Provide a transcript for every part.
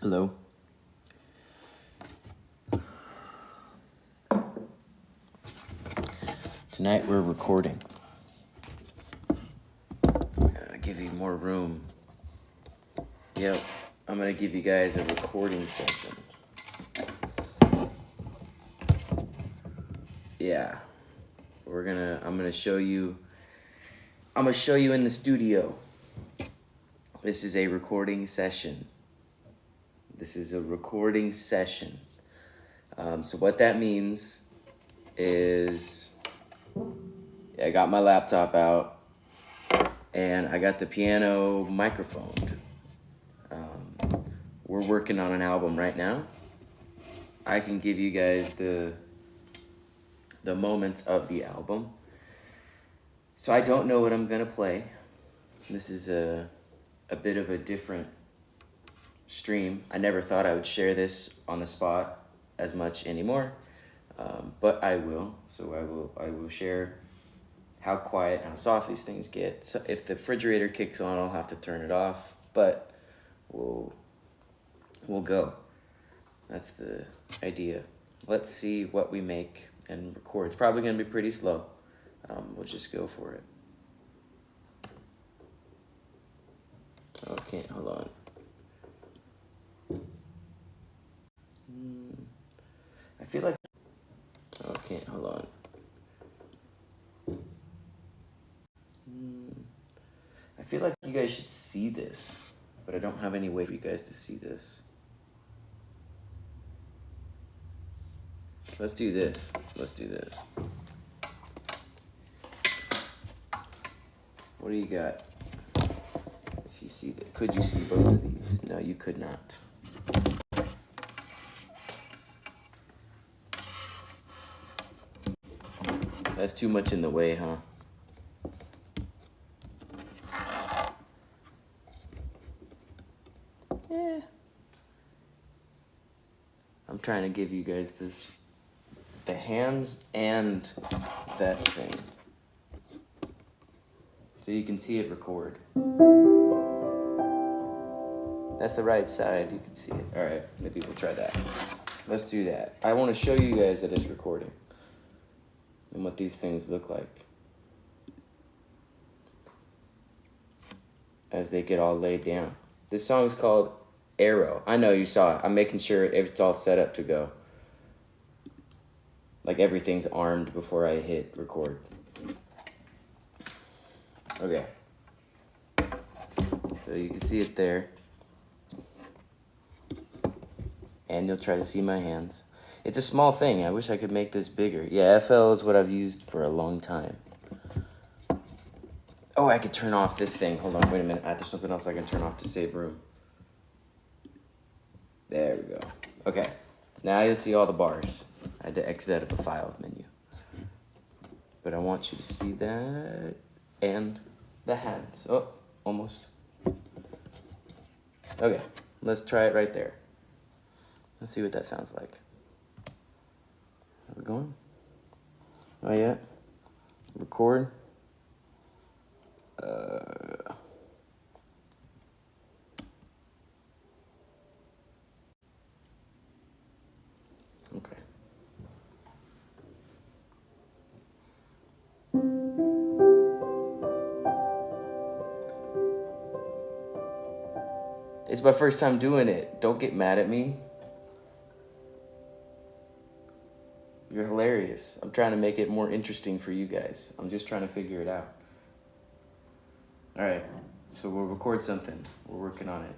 Hello. Tonight we're recording. I'll give you more room. Yep, I'm gonna give you guys a recording session. Yeah, I'm gonna show you in the studio. This is a recording session. So what that means is I got my laptop out and I got the piano microphone. We're working on an album right now. I can give you guys the moments of the album. So I don't know what I'm gonna play. This is a bit of a different stream. I never thought I would share this on the spot as much anymore, but I will. So I will share how quiet, how soft these things get. So if the refrigerator kicks on, I'll have to turn it off, but we'll go. That's the idea. Let's see what we make and record. It's probably gonna be pretty slow. We'll just go for it. Okay, hold on. I feel like, okay, hold on. I feel like you guys should see this, but I don't have any way for you guys to see this. Let's do this. What do you got? If you see that, could you see both of these? No, you could not. That's too much in the way, huh? Yeah. I'm trying to give you guys the hands and that thing, so you can see it record. That's the right side, you can see it. All right, maybe we'll try that. Let's do that. I want to show you guys that it's recording and what these things look like as they get all laid down. This song is called Arrow. I know you saw it. I'm making sure it's all set up to go. Like everything's armed before I hit record. Okay. So you can see it there. And you'll try to see my hands. It's a small thing. I wish I could make this bigger. Yeah, FL is what I've used for a long time. Oh, I could turn off this thing. Hold on, wait a minute. There's something else I can turn off to save room. There we go. Okay, now you'll see all the bars. I had to exit out of the file menu. But I want you to see that and the hands. Oh, almost. Okay, let's try it right there. Let's see what that sounds like. Are we going? Not yet. Record. Okay. It's my first time doing it. Don't get mad at me. You're hilarious. I'm trying to make it more interesting for you guys. I'm just trying to figure it out. All right, so we'll record something. We're working on it.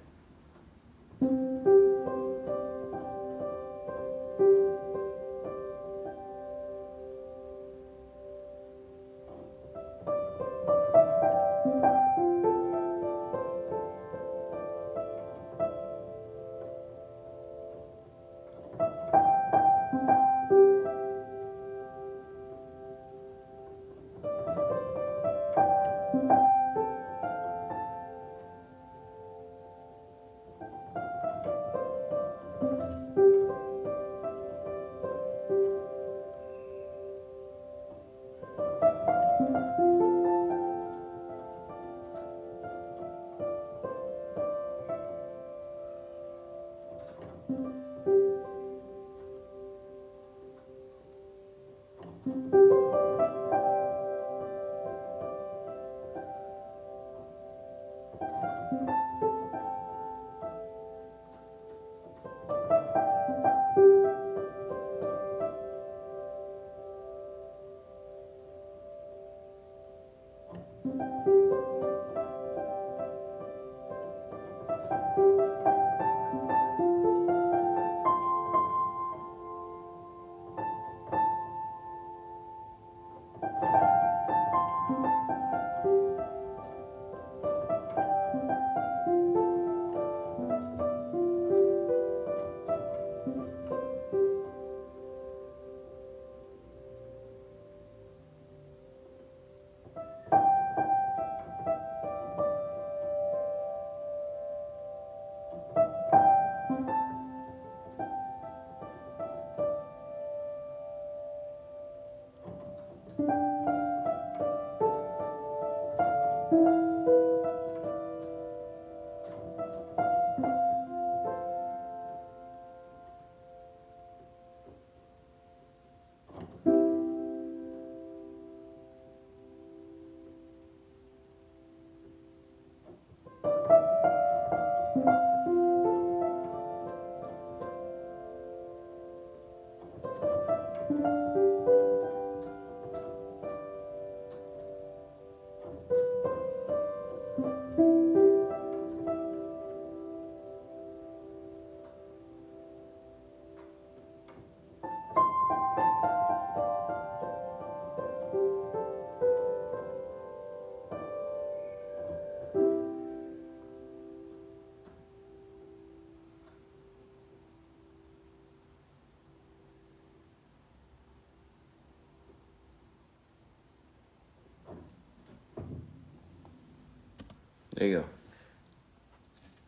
There you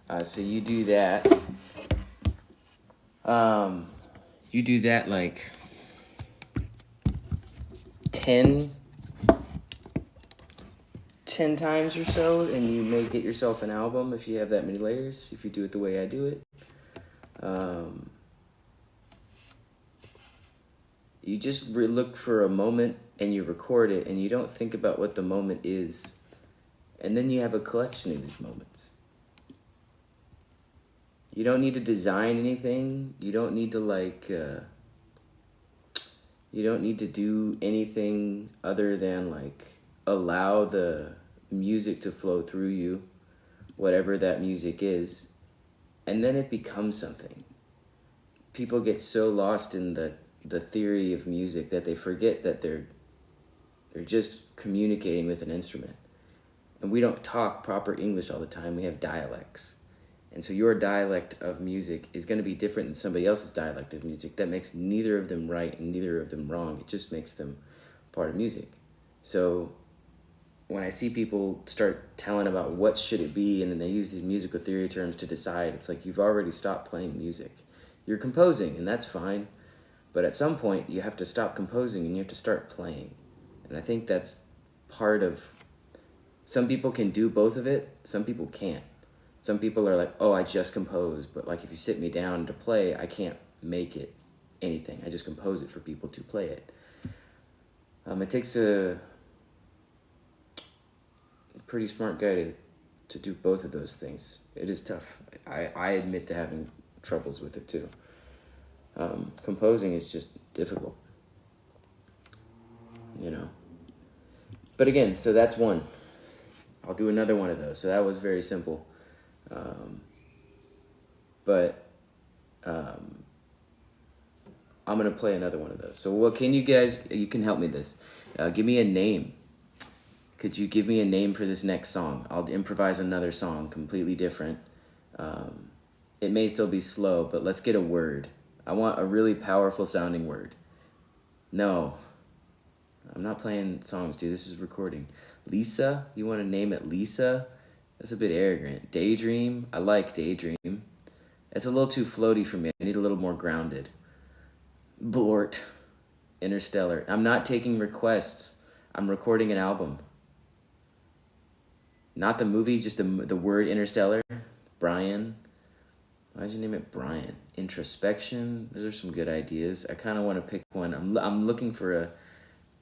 go. So you do that. You do that like 10 times or so, and you may get yourself an album if you have that many layers, if you do it the way I do it. You just look for a moment and you record it, and you don't think about what the moment is. And then you have a collection of these moments. You don't need to design anything. You don't need to you don't need to do anything other than allow the music to flow through you, whatever that music is, and then it becomes something. People get so lost in the theory of music that they forget that they're just communicating with an instrument. And we don't talk proper English all the time. We have dialects. And so your dialect of music is going to be different than somebody else's dialect of music. That makes neither of them right and neither of them wrong. It just makes them part of music. So when I see people start telling about what should it be, and then they use these musical theory terms to decide, it's like you've already stopped playing music. You're composing, and that's fine. But at some point, you have to stop composing and you have to start playing. And I think that's part of... Some people can do both of it. Some people can't. Some people are like, oh, I just compose. But if you sit me down to play, I can't make it anything. I just compose it for people to play it. It takes a pretty smart guy to do both of those things. It is tough. I admit to having troubles with it too. Composing is just difficult. But again, so that's one. I'll do another one of those. So that was very simple. I'm going to play another one of those. So what can you can help me this. Give me a name. Could you give me a name for this next song? I'll improvise another song, completely different. It may still be slow, but let's get a word. I want a really powerful sounding word. No. I'm not playing songs, dude. This is recording. Lisa? You want to name it Lisa? That's a bit arrogant. Daydream? I like Daydream. It's a little too floaty for me. I need a little more grounded. Blort. Interstellar. I'm not taking requests. I'm recording an album. Not the movie, just the word Interstellar. Brian. Why'd you name it Brian? Introspection. Those are some good ideas. I kind of want to pick one. I'm looking for a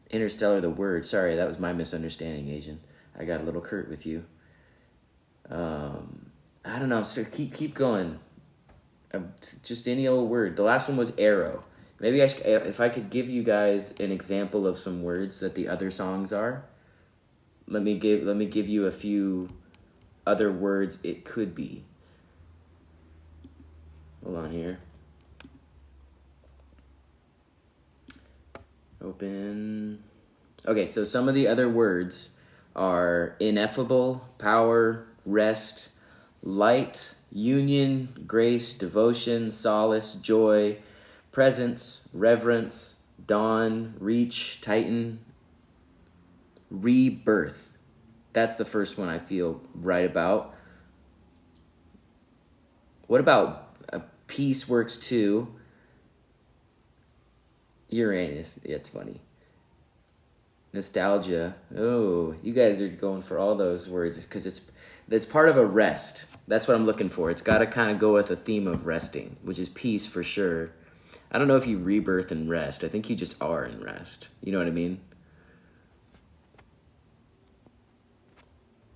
Interstellar, the word. Sorry, that was my misunderstanding, Asian. I got a little curt with you. I don't know. So keep going. Just any old word. The last one was arrow. Maybe if I could give you guys an example of some words that the other songs are, let me give you a few other words it could be. Hold on here. Open. Okay, so some of the other words are ineffable, power, rest, light, union, grace, devotion, solace, joy, presence, reverence, dawn, reach, titan, rebirth. That's the first one I feel right about. What about peace works too? Uranus. Yeah, it's funny. Nostalgia. Oh, you guys are going for all those words because it's part of a rest. That's what I'm looking for. It's got to kind of go with a theme of resting, which is peace for sure. I don't know if you rebirth and rest. I think you just are in rest. You know what I mean?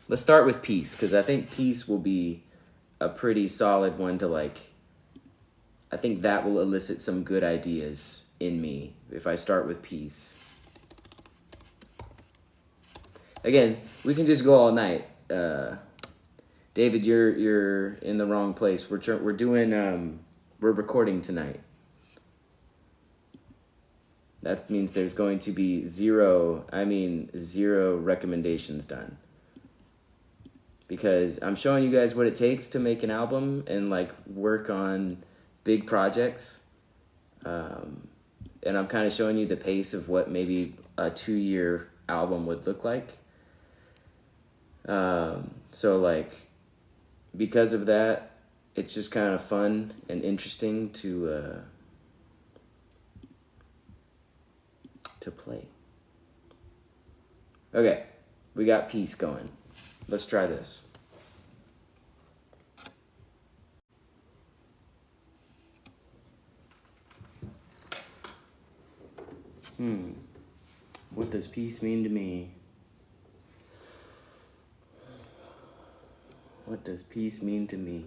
Let's start with peace, because I think peace will be a pretty solid one to like. I think that will elicit some good ideas in me if I start with peace. Again, we can just go all night. David, you're in the wrong place. We're recording tonight. That means there's going to be zero recommendations done. Because I'm showing you guys what it takes to make an album and like work on big projects. And I'm kind of showing you the pace of what maybe a 2-year album would look like. So like, because of that, it's just kind of fun and interesting to play. Okay, we got peace going. Let's try this. What does peace mean to me? What does peace mean to me?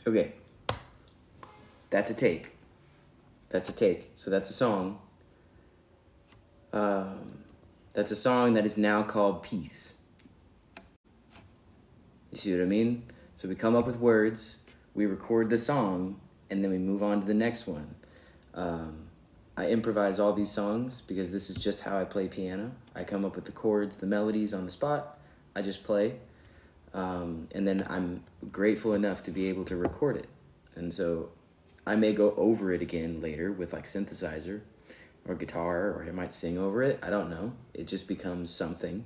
Okay, that's a take. That's a take. So that's a song. That's a song that is now called Peace. You see what I mean? So we come up with words, we record the song, and then we move on to the next one. I improvise all these songs because this is just how I play piano. I come up with the chords, the melodies on the spot. I just play. And then I'm grateful enough to be able to record it. And so I may go over it again later with like synthesizer or guitar, or I might sing over it. I don't know. It just becomes something.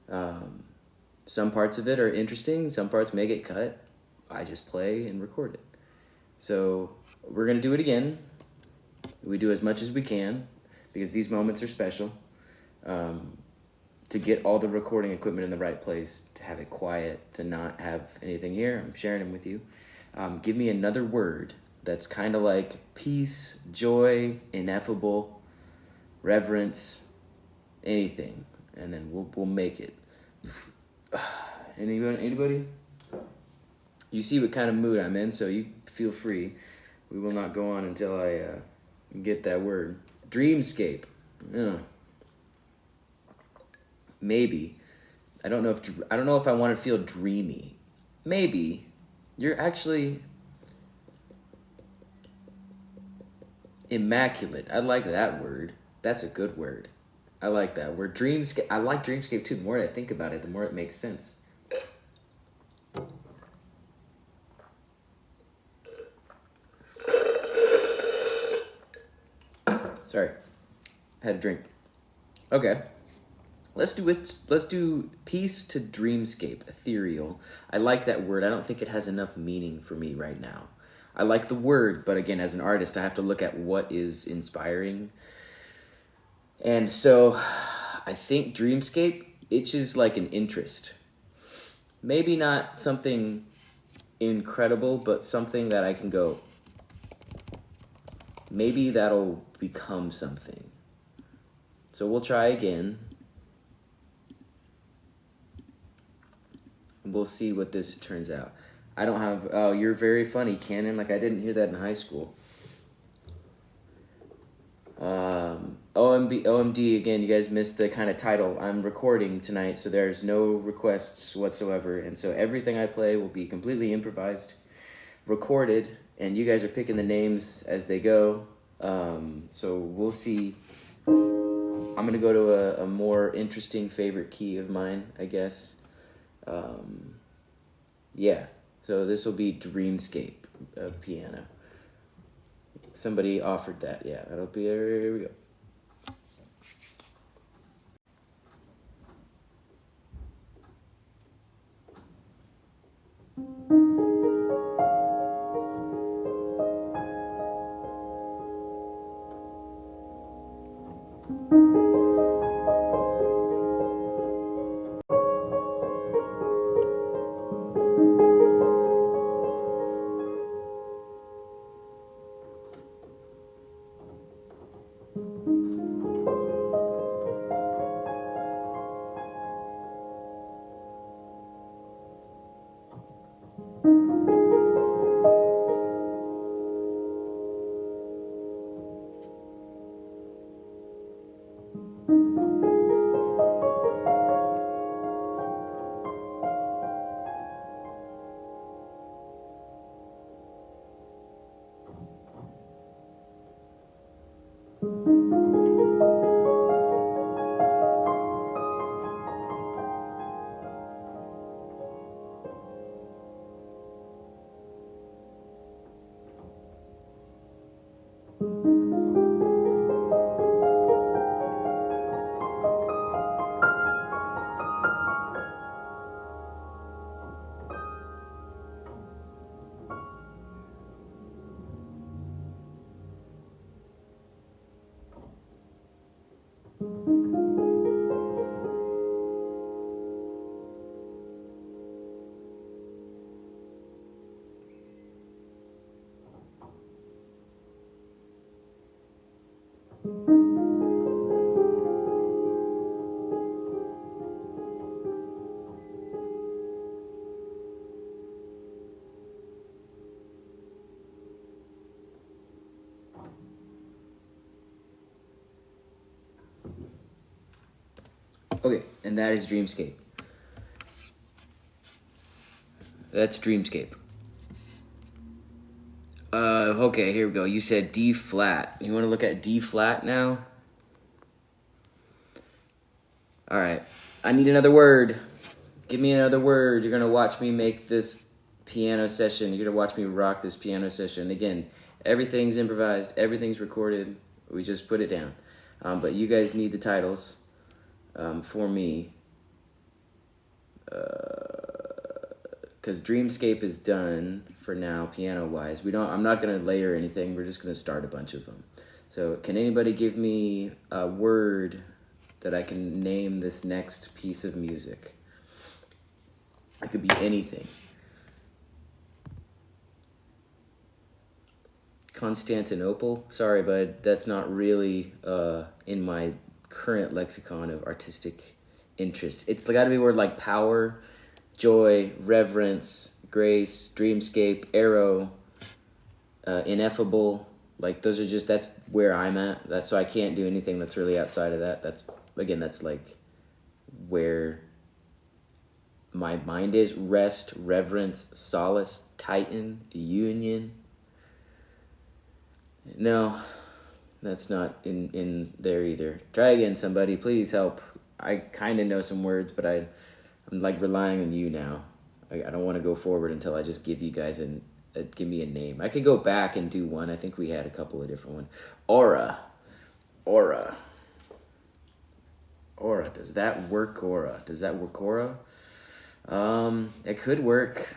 Some parts of it are interesting. Some parts may get cut. I just play and record it. So we're going to do it again. We do as much as we can because these moments are special. To get all the recording equipment in the right place, to have it quiet, to not have anything here. I'm sharing them with you. Give me another word that's kind of like peace, joy, ineffable, reverence, anything, and then we'll make it. Anybody? You see what kind of mood I'm in, so you feel free. We will not go on until I get that word. Dreamscape. Maybe. I don't know if I want to feel dreamy. Maybe. You're actually immaculate. I like that word. That's a good word. I like that word. Dreamscape. I like dreamscape too. The more I think about it, the more it makes sense. Sorry. I had a drink. Okay. Let's do it. Let's do peace to dreamscape, ethereal. I like that word. I don't think it has enough meaning for me right now. I like the word, but again, as an artist, I have to look at what is inspiring. And so I think dreamscape itches like an interest. Maybe not something incredible, but something that I can go, maybe that'll become something. So we'll try again. We'll see what this turns out. I don't have, oh, you're very funny, Cannon. Like, I didn't hear that in high school. OMD, again, you guys missed the kind of title. I'm recording tonight, so there's no requests whatsoever. And so everything I play will be completely improvised, recorded, and you guys are picking the names as they go. So we'll see. I'm going to go to a more interesting favorite key of mine, I guess. Yeah, so this will be Dreamscape piano. Somebody offered that. Yeah, that'll be, here we go. Okay, and that is Dreamscape. That's Dreamscape. Okay, here we go. You said D flat. You want to look at D flat now? All right. I need another word. Give me another word. You're going to watch me make this piano session. You're going to watch me rock this piano session. Again, everything's improvised. Everything's recorded. We just put it down. But you guys need the titles for me. Because Dreamscape is done for now, piano-wise. I'm not going to layer anything. We're just going to start a bunch of them. So can anybody give me a word that I can name this next piece of music? It could be anything. Constantinople? Sorry, bud. That's not really in my current lexicon of artistic interests. It's got to be a word like power, joy, reverence, grace, dreamscape, arrow, ineffable. Like those are just, that's where I'm at. So I can't do anything that's really outside of that. That's like where my mind is. Rest, reverence, solace, titan, union. No, that's not in there either. Try again, somebody. Please help. I kind of know some words, but I'm like relying on you now. I don't want to go forward until I just give you guys give me a name. I could go back and do one. I think we had a couple of different ones. Aura. Does that work? Does that work? It could work.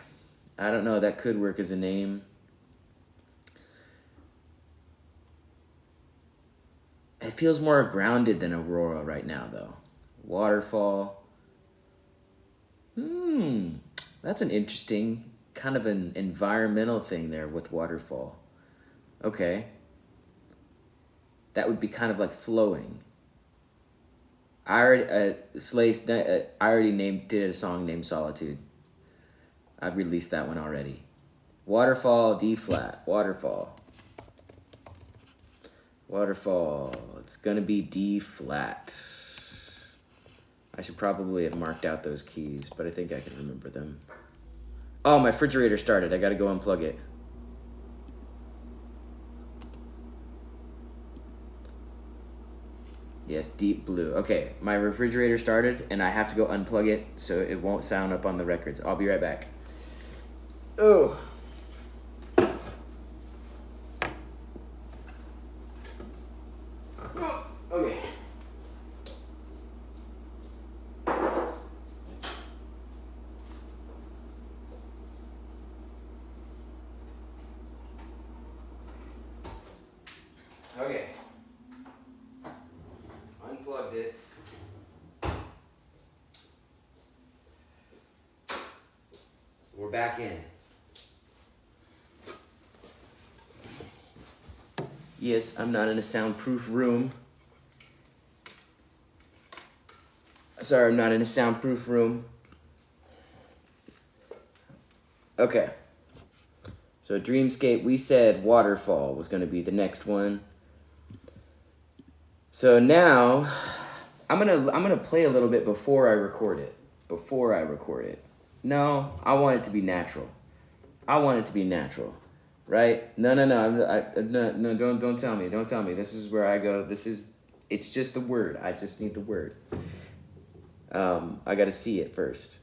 I don't know. That could work as a name. It feels more grounded than Aurora right now, though. Waterfall. That's an interesting kind of an environmental thing there with waterfall. Okay. That would be kind of like flowing. I already did a song named Solitude. I've released that one already. Waterfall, D flat, waterfall. It's gonna be D flat. I should probably have marked out those keys, but I think I can remember them. Oh, my refrigerator started. I gotta go unplug it. Yes, deep blue. Okay, my refrigerator started, and I have to go unplug it so it won't sound up on the records. I'll be right back. Oh. Okay. Okay. Unplugged it. We're back in. Yes, I'm not in a soundproof room. Sorry, I'm not in a soundproof room. Okay. So Dreamscape, we said Waterfall was going to be the next one. So now I'm gonna play a little bit before I record it. No, I want it to be natural. Right? No. No. Don't tell me. This is where I go. It's just the word. I just need the word. I got to see it first.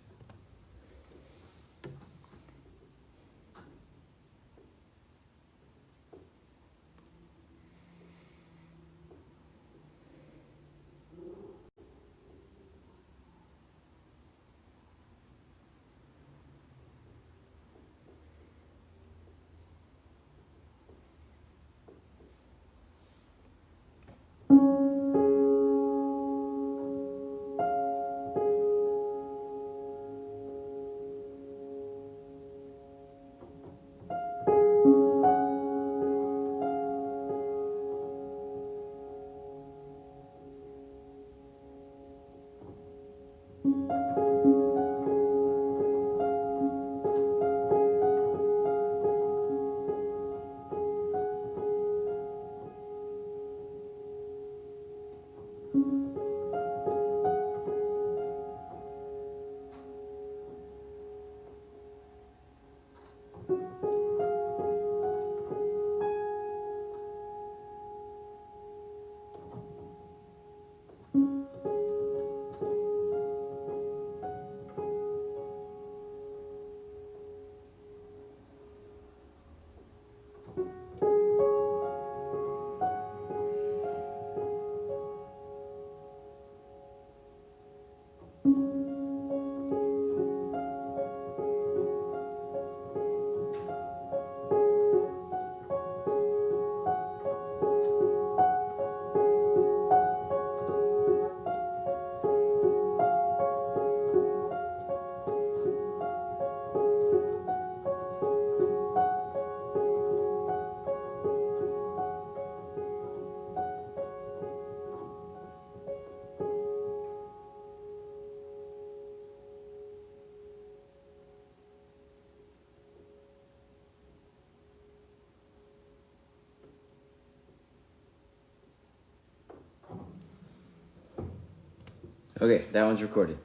Okay, that one's recorded.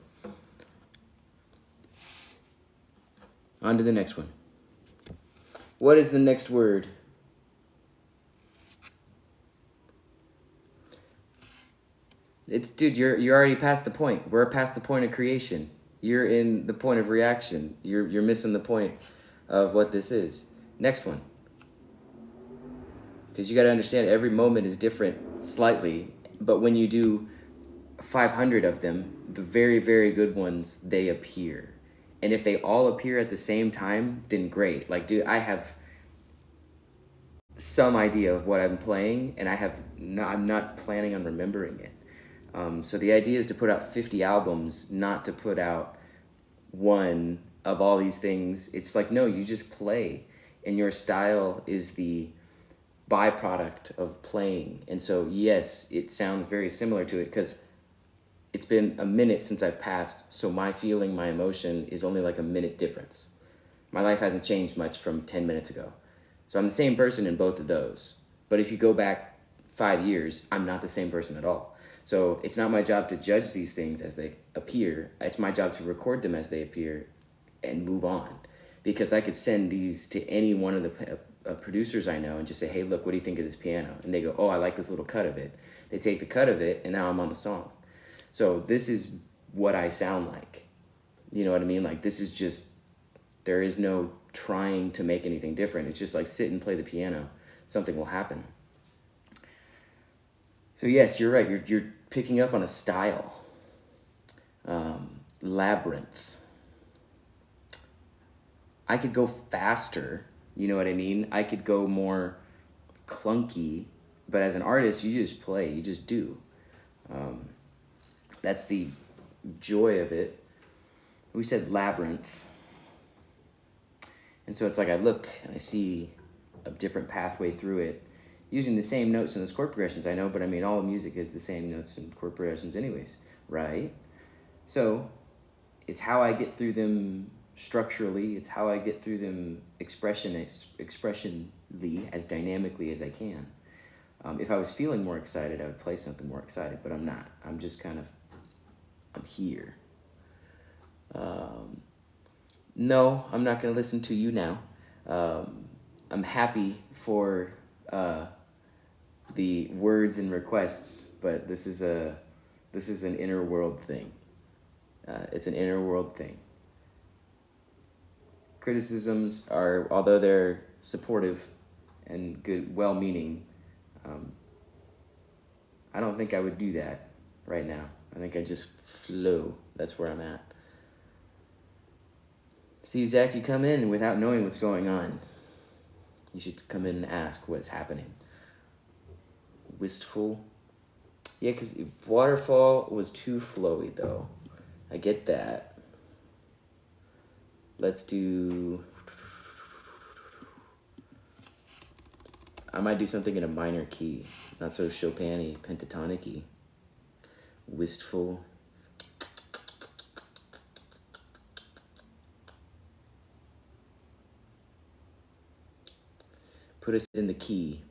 On to the next one. What is the next word? Dude, you're already past the point. We're past the point of creation. You're in the point of reaction. You're missing the point of what this is. Next one. Because you got to understand every moment is different slightly, but when you do 500 of them, the very, very good ones, they appear. And if they all appear at the same time, then great. Like, dude, I have some idea of what I'm playing, and I'm not planning on remembering it. So the idea is to put out 50 albums, not to put out one of all these things. It's like, no, you just play, and your style is the byproduct of playing. And so, yes, it sounds very similar to it because it's been a minute since I've passed, so my feeling, my emotion is only like a minute difference. My life hasn't changed much from 10 minutes ago. So I'm the same person in both of those. But if you go back 5 years, I'm not the same person at all. So it's not my job to judge these things as they appear. It's my job to record them as they appear and move on. Because I could send these to any one of the producers I know and just say, hey, look, what do you think of this piano? And they go, oh, I like this little cut of it. They take the cut of it, and now I'm on the song. So this is what I sound like. You know what I mean? Like, this is just, there is no trying to make anything different. It's just like sit and play the piano. Something will happen. So yes, you're right. You're picking up on a style. Labyrinth. I could go faster. You know what I mean? I could go more clunky. But as an artist, you just play. You just do. That's the joy of it. We said labyrinth. And so it's like I look and I see a different pathway through it using the same notes and those chord progressions I know, but I mean, all music is the same notes and chord progressions anyways, right? So it's how I get through them structurally. It's how I get through them expressionally, as dynamically as I can. If I was feeling more excited, I would play something more excited, but I'm not. I'm just kind of, I'm here. No, I'm not going to listen to you now. I'm happy for the words and requests, but this is an inner world thing. It's an inner world thing. Criticisms are, although they're supportive and good, well-meaning, I don't think I would do that right now. I think I just flow. That's where I'm at. See, Zach, you come in without knowing what's going on. You should come in and ask what's happening. Wistful. Yeah, because Waterfall was too flowy, though. I get that. Let's do... I might do something in a minor key. Not so Chopin-y, pentatonic-y. Wistful. Put us in the key.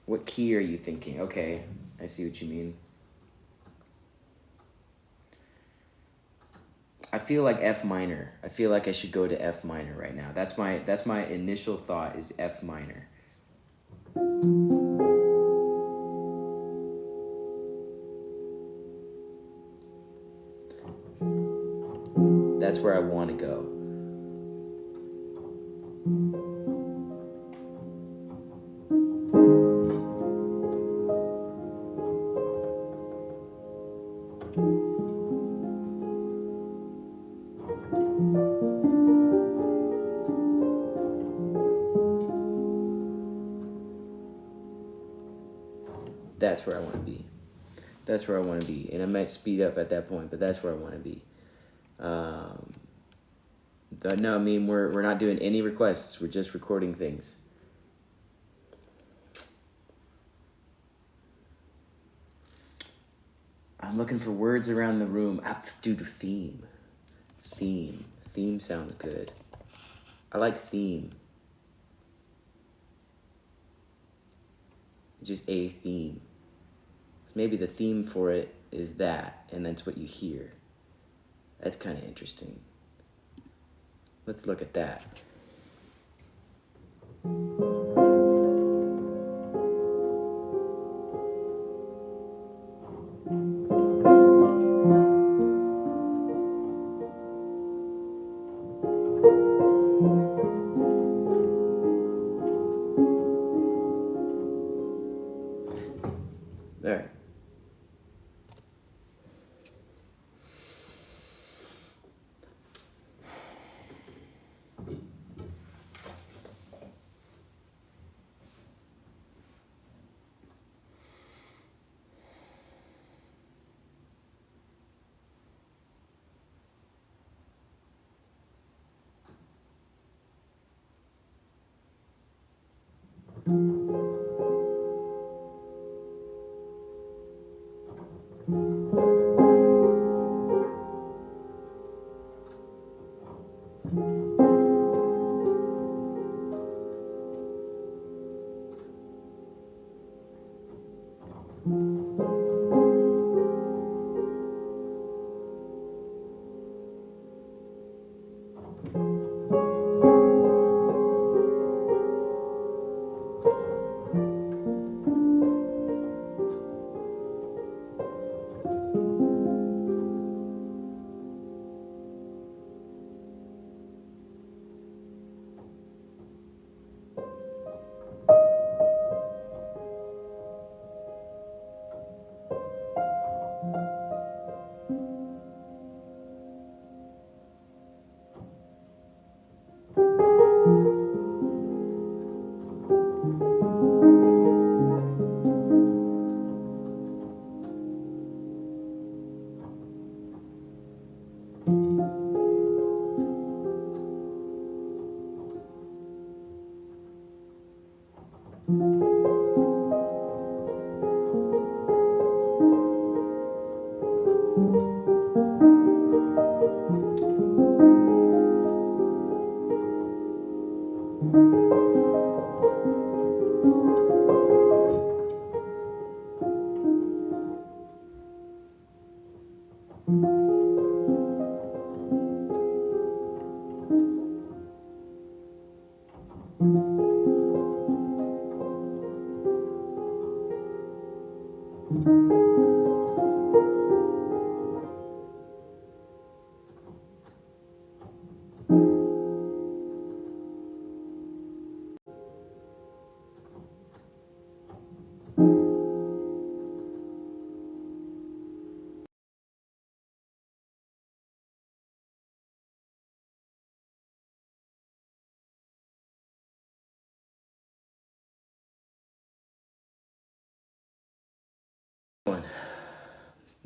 What key are you thinking? Okay, I see what you mean. I feel like F minor. I feel like I should go to F minor right now. That's my initial thought is F minor. That's where I want to go. That's where I want to be. That's where I want to be. And I might speed up at that point, but that's where I want to be. But no, I mean, we're not doing any requests. We're just recording things. I'm looking for words around the room. Dude, theme. Theme sounds good. I like theme. It's just a theme. So maybe the theme for it is that, and that's what you hear. That's kind of interesting. Let's look at that. There.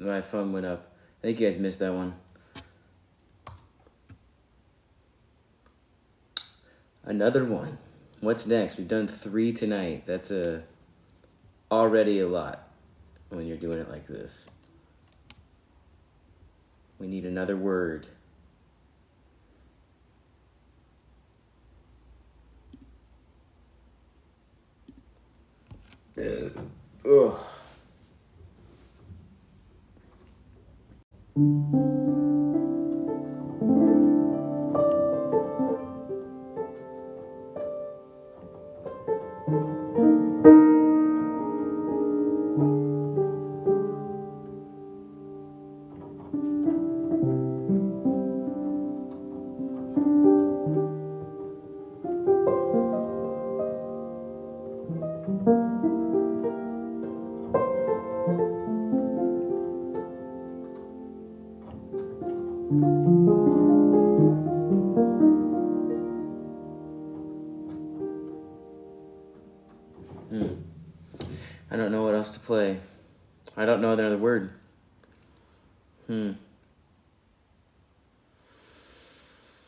My phone went up. I think you guys missed that one. Another one. What's next? We've done 3 tonight. That's already a lot when you're doing it like this. We need another word. Ugh. else to play. I don't know another word.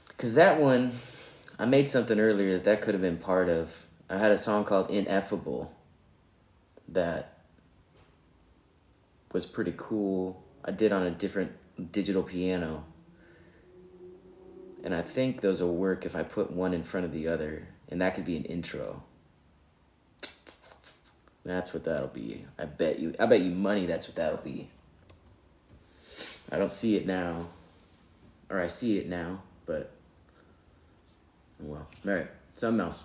Because that one, I made something earlier that could have been part of. I had a song called Ineffable that was pretty cool. I did on a different digital piano. And I think those will work if I put one in front of the other. And that could be an intro. That's what that'll be. I bet you money that's what that'll be. I don't see it now. Or I see it now, but well, all right, something else.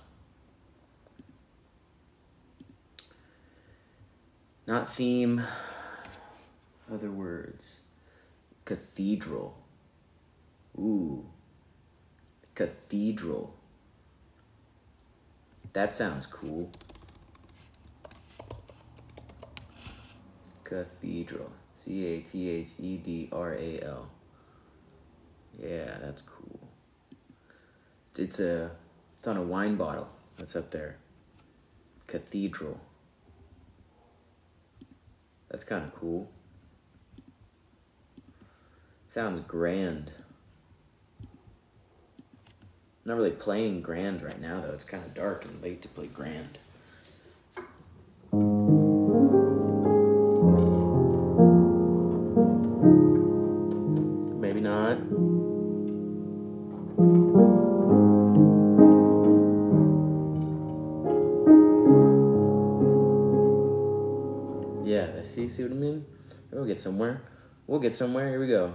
Not theme, other words. Cathedral. Ooh, cathedral. That sounds cool. Cathedral. Cathedral. Yeah, that's cool. It's on a wine bottle that's up there. Cathedral. That's kind of cool. Sounds grand. Not really playing grand right now though. It's kind of dark and late to play grand. Maybe not. Yeah, see what I mean? We'll get somewhere. Here we go.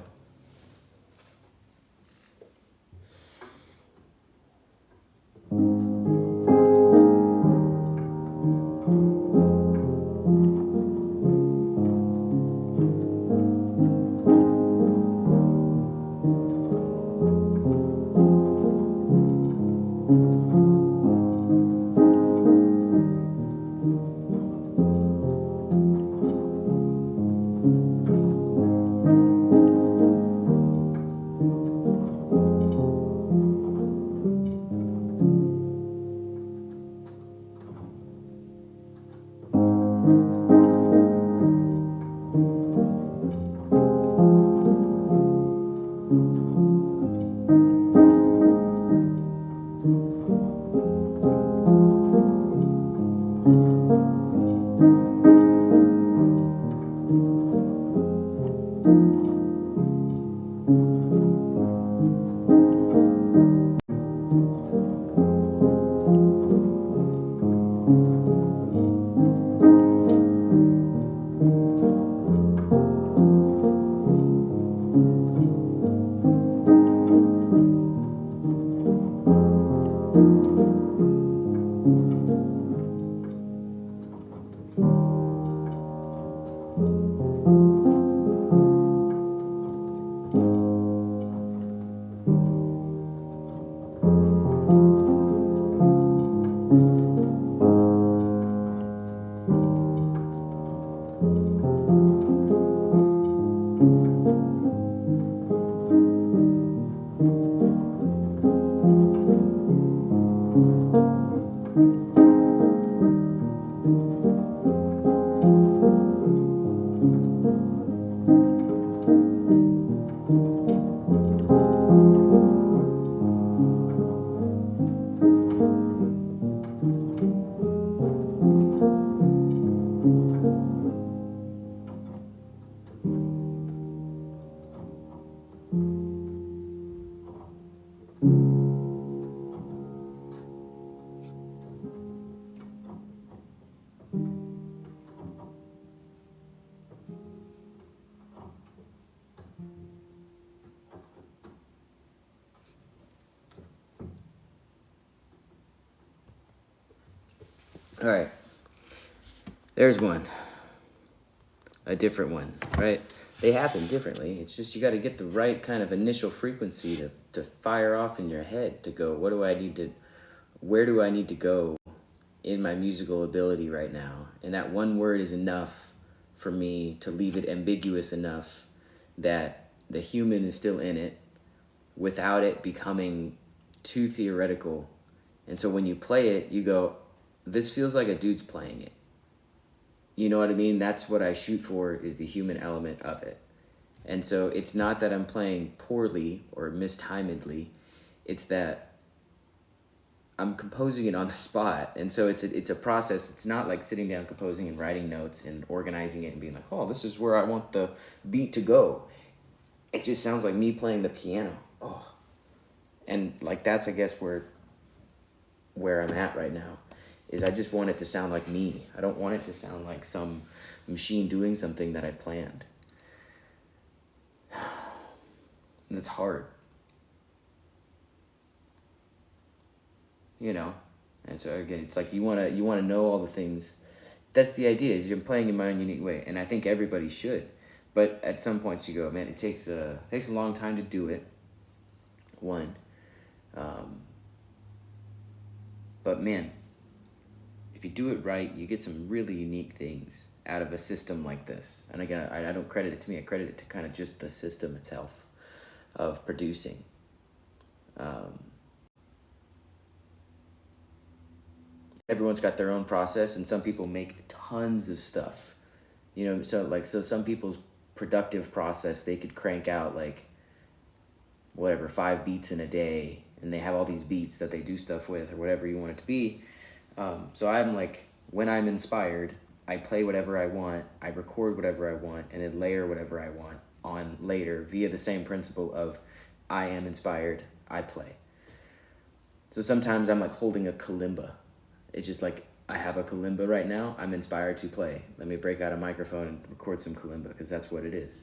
All right, there's one, a different one, right? They happen differently. It's just you got to get the right kind of initial frequency to fire off in your head to go, where do I need to go in my musical ability right now? And that one word is enough for me to leave it ambiguous enough that the human is still in it without it becoming too theoretical. And so when you play it, you go, this feels like a dude's playing it. You know what I mean? That's what I shoot for, is the human element of it. And so it's not that I'm playing poorly or mistimedly. It's that I'm composing it on the spot. And so it's a process. It's not like sitting down composing and writing notes and organizing it and being like, oh, this is where I want the beat to go. It just sounds like me playing the piano. Oh. And like that's, I guess, where I'm at right now, is I just want it to sound like me. I don't want it to sound like some machine doing something that I planned. And it's hard. You know? And so again, it's like you wanna know all the things. That's the idea, is you're playing in my own unique way. And I think everybody should. But at some points you go, man, it takes a long time to do it. One. But man, if you do it right, you get some really unique things out of a system like this. And again, I don't credit it to me. I credit it to kind of just the system itself of producing. Everyone's got their own process, and some people make tons of stuff. You know, so some people's productive process, they could crank out like whatever, 5 beats in a day, and they have all these beats that they do stuff with, or whatever you want it to be. So I'm like, when I'm inspired, I play whatever I want, I record whatever I want, and then layer whatever I want on later via the same principle of I am inspired, I play. So sometimes I'm like holding a kalimba. It's just like, I have a kalimba right now, I'm inspired to play. Let me break out a microphone and record some kalimba, because that's what it is.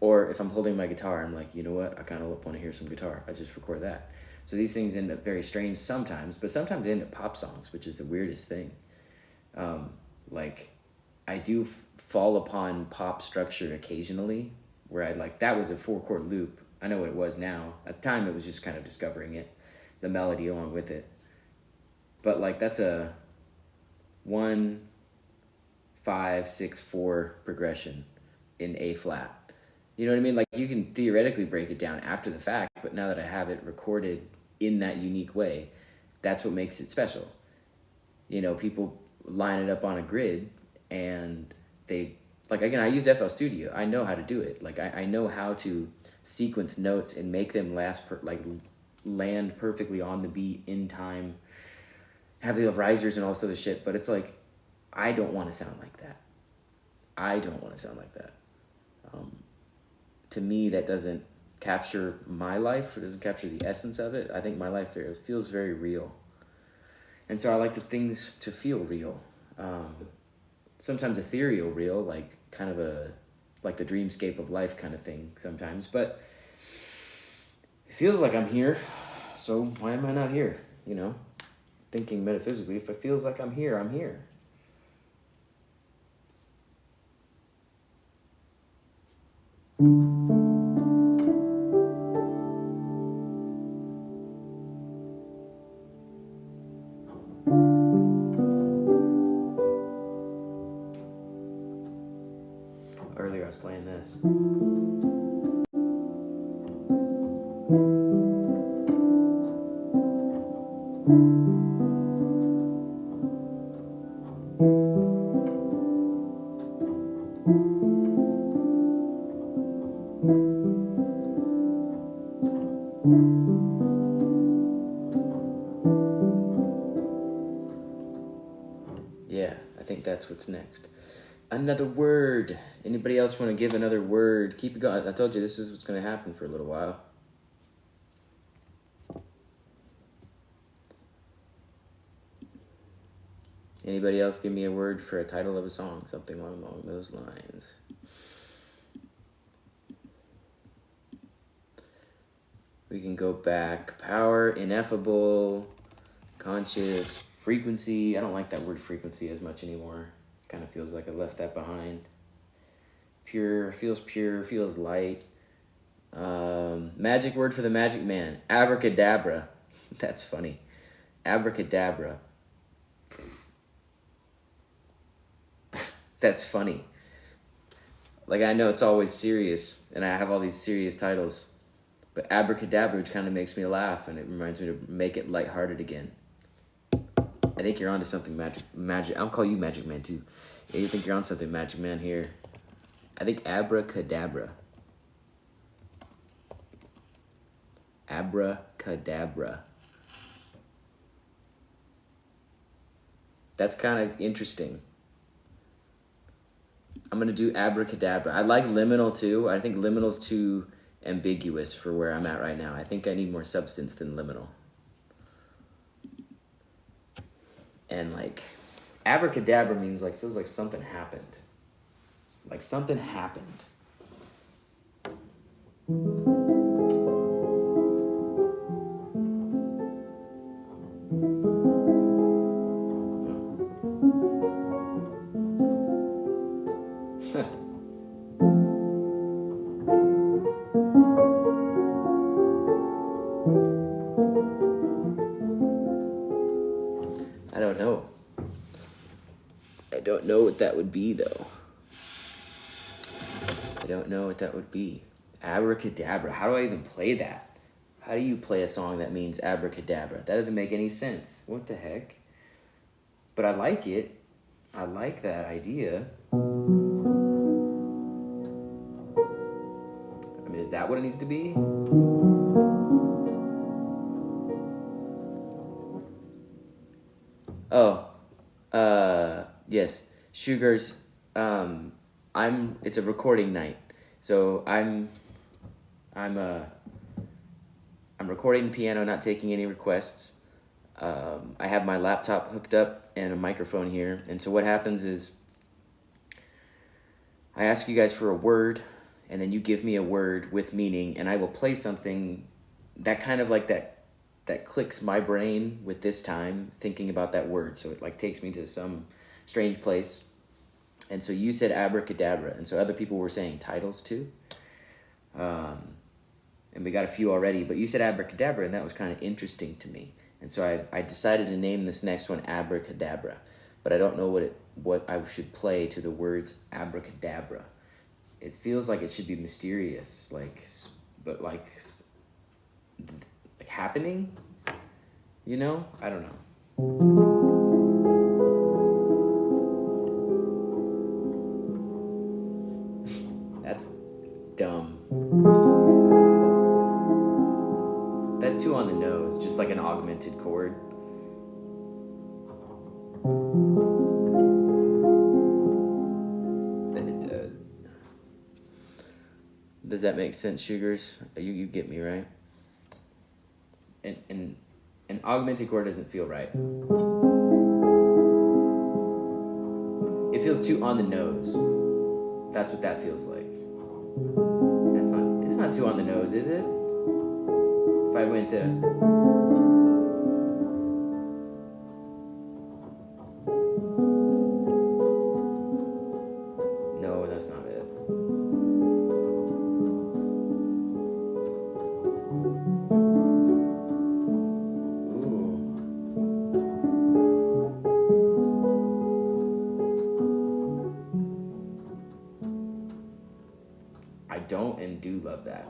Or if I'm holding my guitar, I'm like, you know what, I kind of want to hear some guitar. I just record that. So these things end up very strange sometimes, but sometimes they end up pop songs, which is the weirdest thing. Like, I do fall upon pop structure occasionally, where I like, that was a 4-chord loop. I know what it was now. At the time, it was just kind of discovering it, the melody along with it. But like, that's a 1, 5, 6, 4 progression in A flat. You know what I mean? Like, you can theoretically break it down after the fact, but now that I have it recorded in that unique way, that's what makes it special. You know, people line it up on a grid, and they, like, again, I use FL Studio. I know how to do it. Like, I know how to sequence notes and make them land perfectly on the beat in time, have the risers and all this other shit, but it's like, I don't want to sound like that. To me, that doesn't capture my life. It doesn't capture the essence of it. I think my life feels very real. And so I like the things to feel real. Sometimes ethereal real, like kind of like the dreamscape of life kind of thing sometimes. But it feels like I'm here, so why am I not here? You know, thinking metaphysically, if it feels like I'm here, I'm here. Earlier I was playing this. Yeah, I think that's what's next. Another word. Anybody else want to give another word? Keep it going. I told you this is what's going to happen for a little while. Anybody else give me a word for a title of a song? Something along those lines. We can go back. Power, ineffable, conscious, frequency. I don't like that word frequency as much anymore. Kind of feels like I left that behind. Pure, feels light. Magic word for the magic man. Abracadabra. That's funny. Abracadabra. That's funny. Like, I know it's always serious, and I have all these serious titles, but abracadabra kind of makes me laugh, and it reminds me to make it lighthearted again. I think you're onto something, Magic. I'll call you Magic Man too. Yeah, you think you're on something, Magic Man, here. I think abracadabra. Abracadabra. That's kind of interesting. I'm going to do abracadabra. I like liminal too. I think liminal's too ambiguous for where I'm at right now. I think I need more substance than liminal. And like abracadabra means like feels like something happened. Like something happened. I don't know. I don't know what that would be, though. I don't know what that would be. Abracadabra. How do I even play that? How do you play a song that means abracadabra? That doesn't make any sense. What the heck? But I like it. I like that idea. I mean, is that what it needs to be? Oh, yes, Sugars. It's a recording night, so I'm recording the piano, not taking any requests. I have my laptop hooked up and a microphone here, and so what happens is I ask you guys for a word, and then you give me a word with meaning, and I will play something that kind of like that clicks my brain with this time thinking about that word. So it like takes me to some strange place. And so you said abracadabra, and so other people were saying titles too. And we got a few already, but you said abracadabra, and that was kind of interesting to me. And so I decided to name this next one abracadabra, but I don't know what I should play to the words abracadabra. It feels like it should be mysterious, but happening, you know? I don't know. That's dumb. That's too on the nose, just like an augmented chord. Does that make sense, Sugars? You get me, right? And an augmented chord doesn't feel right. It feels too on the nose. That's what that feels like. It's not too on the nose, is it? If I went to... No, that's not it. I don't and do love that.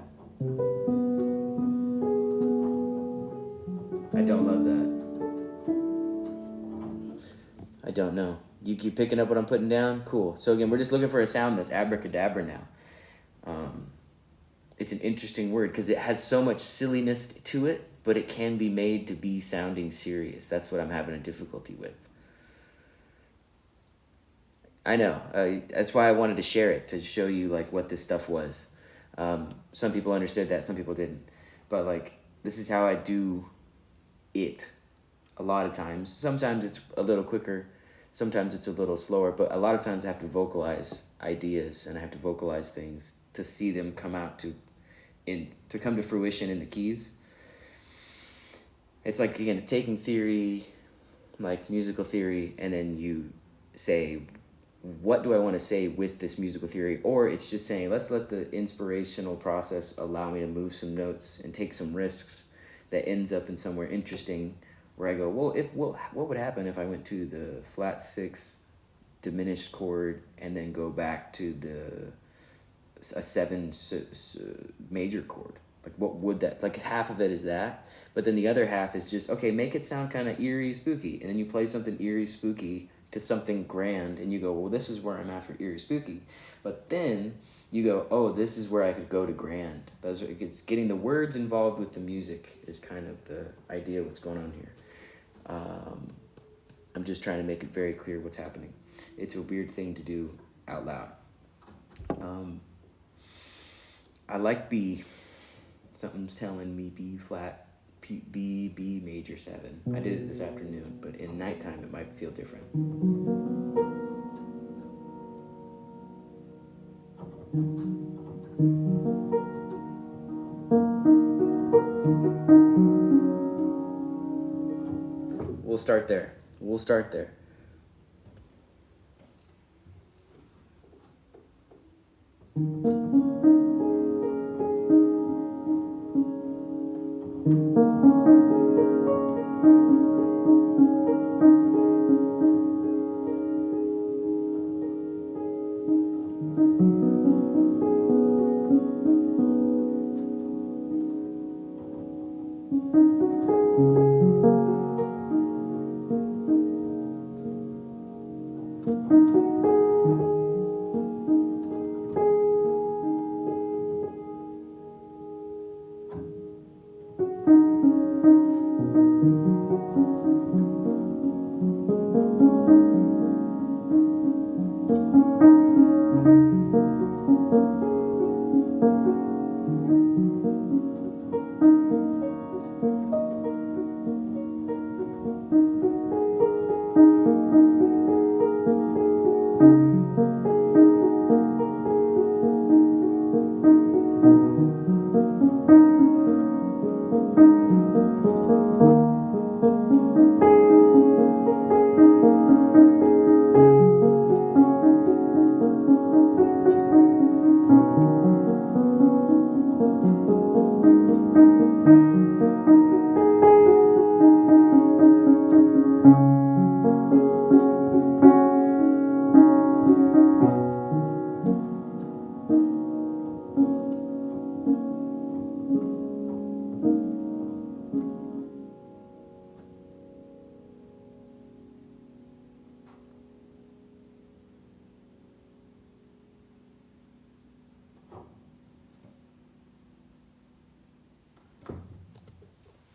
I don't love that. I don't know. You keep picking up what I'm putting down? Cool. So again, we're just looking for a sound that's abracadabra now. It's an interesting word because it has so much silliness to it, but it can be made to be sounding serious. That's what I'm having a difficulty with. I know. That's why I wanted to share it, to show you like what this stuff was. Some people understood that, some people didn't. But like, this is how I do it a lot of times. Sometimes it's a little quicker, sometimes it's a little slower, but a lot of times I have to vocalize ideas and I have to vocalize things to see them come out to come to fruition in the keys. It's like, again, taking theory, like musical theory, and then you say, what do I want to say with this musical theory? Or it's just saying, let's let the inspirational process allow me to move some notes and take some risks that ends up in somewhere interesting where I go, well, what would happen if I went to the flat 6 diminished chord and then go back to a 7 major chord? Like, what would that, like half of it is that, but then the other half is just, okay, make it sound kind of eerie, spooky, and then you play something eerie, spooky to something grand, and you go, well, this is where I'm at for eerie spooky. But then you go, oh, this is where I could go to grand. It's getting the words involved with the music is kind of the idea of what's going on here. I'm just trying to make it very clear what's happening. It's a weird thing to do out loud. I like B. Something's telling me B flat, B major 7. I did it this afternoon, but in nighttime it might feel different. We'll start there.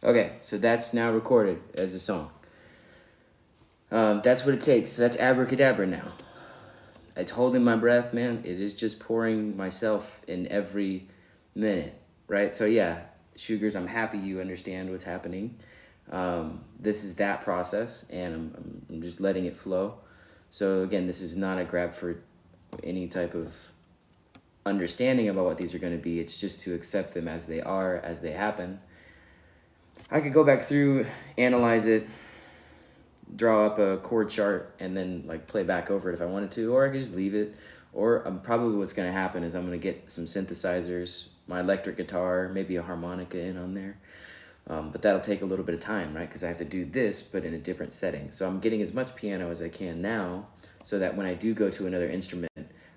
Okay, so that's now recorded as a song. That's what it takes. So that's abracadabra now. It's holding my breath, man. It is just pouring myself in every minute, right? So yeah, Sugars, I'm happy you understand what's happening. This is that process, and I'm just letting it flow. So again, this is not a grab for any type of understanding about what these are going to be. It's just to accept them as they are, as they happen. I could go back through, analyze it, draw up a chord chart, and then like play back over it if I wanted to, or I could just leave it. Or probably what's going to happen is I'm going to get some synthesizers, my electric guitar, maybe a harmonica in on there. But that'll take a little bit of time, right? Because I have to do this, but in a different setting. So I'm getting as much piano as I can now, so that when I do go to another instrument,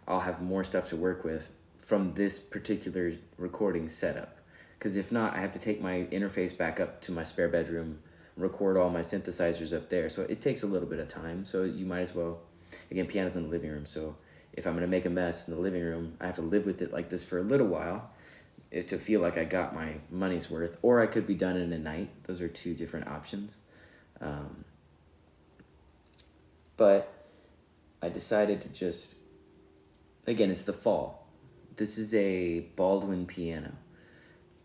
I'll have more stuff to work with from this particular recording setup. Because if not, I have to take my interface back up to my spare bedroom, record all my synthesizers up there. So it takes a little bit of time. So you might as well, again, piano's in the living room. So if I'm going to make a mess in the living room, I have to live with it like this for a little while to feel like I got my money's worth. Or I could be done in a night. Those are two different options. But I decided to just, again, it's the fall. This is a Baldwin piano.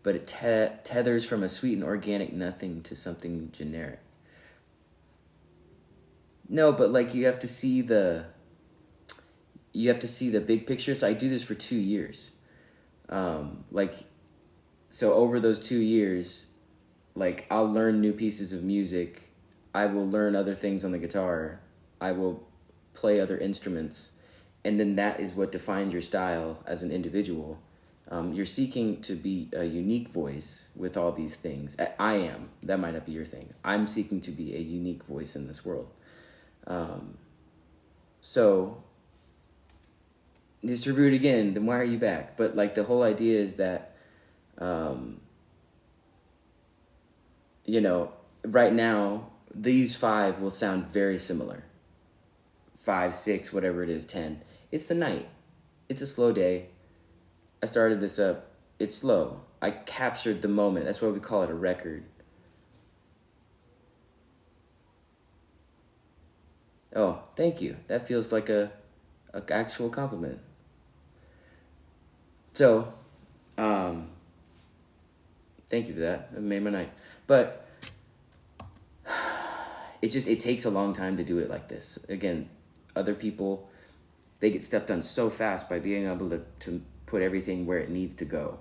But it tethers from a sweet and organic nothing to something generic. No, but like you have to see the big picture. So I do this for 2 years. So over those 2 years, like I'll learn new pieces of music. I will learn other things on the guitar. I will play other instruments. And then that is what defines your style as an individual. You're seeking to be a unique voice with all these things. I am. That might not be your thing. I'm seeking to be a unique voice in this world. So, distribute again, then why are you back? But like the whole idea is that, right now, these 5 will sound very similar. 5, 6, whatever it is, 10. It's the night. It's a slow day. I started this up. It's slow. I captured the moment. That's why we call it a record. Oh, thank you. That feels like a actual compliment. So, thank you for that. It made my night. But it takes a long time to do it like this. Again, other people, they get stuff done so fast by being able to put everything where it needs to go.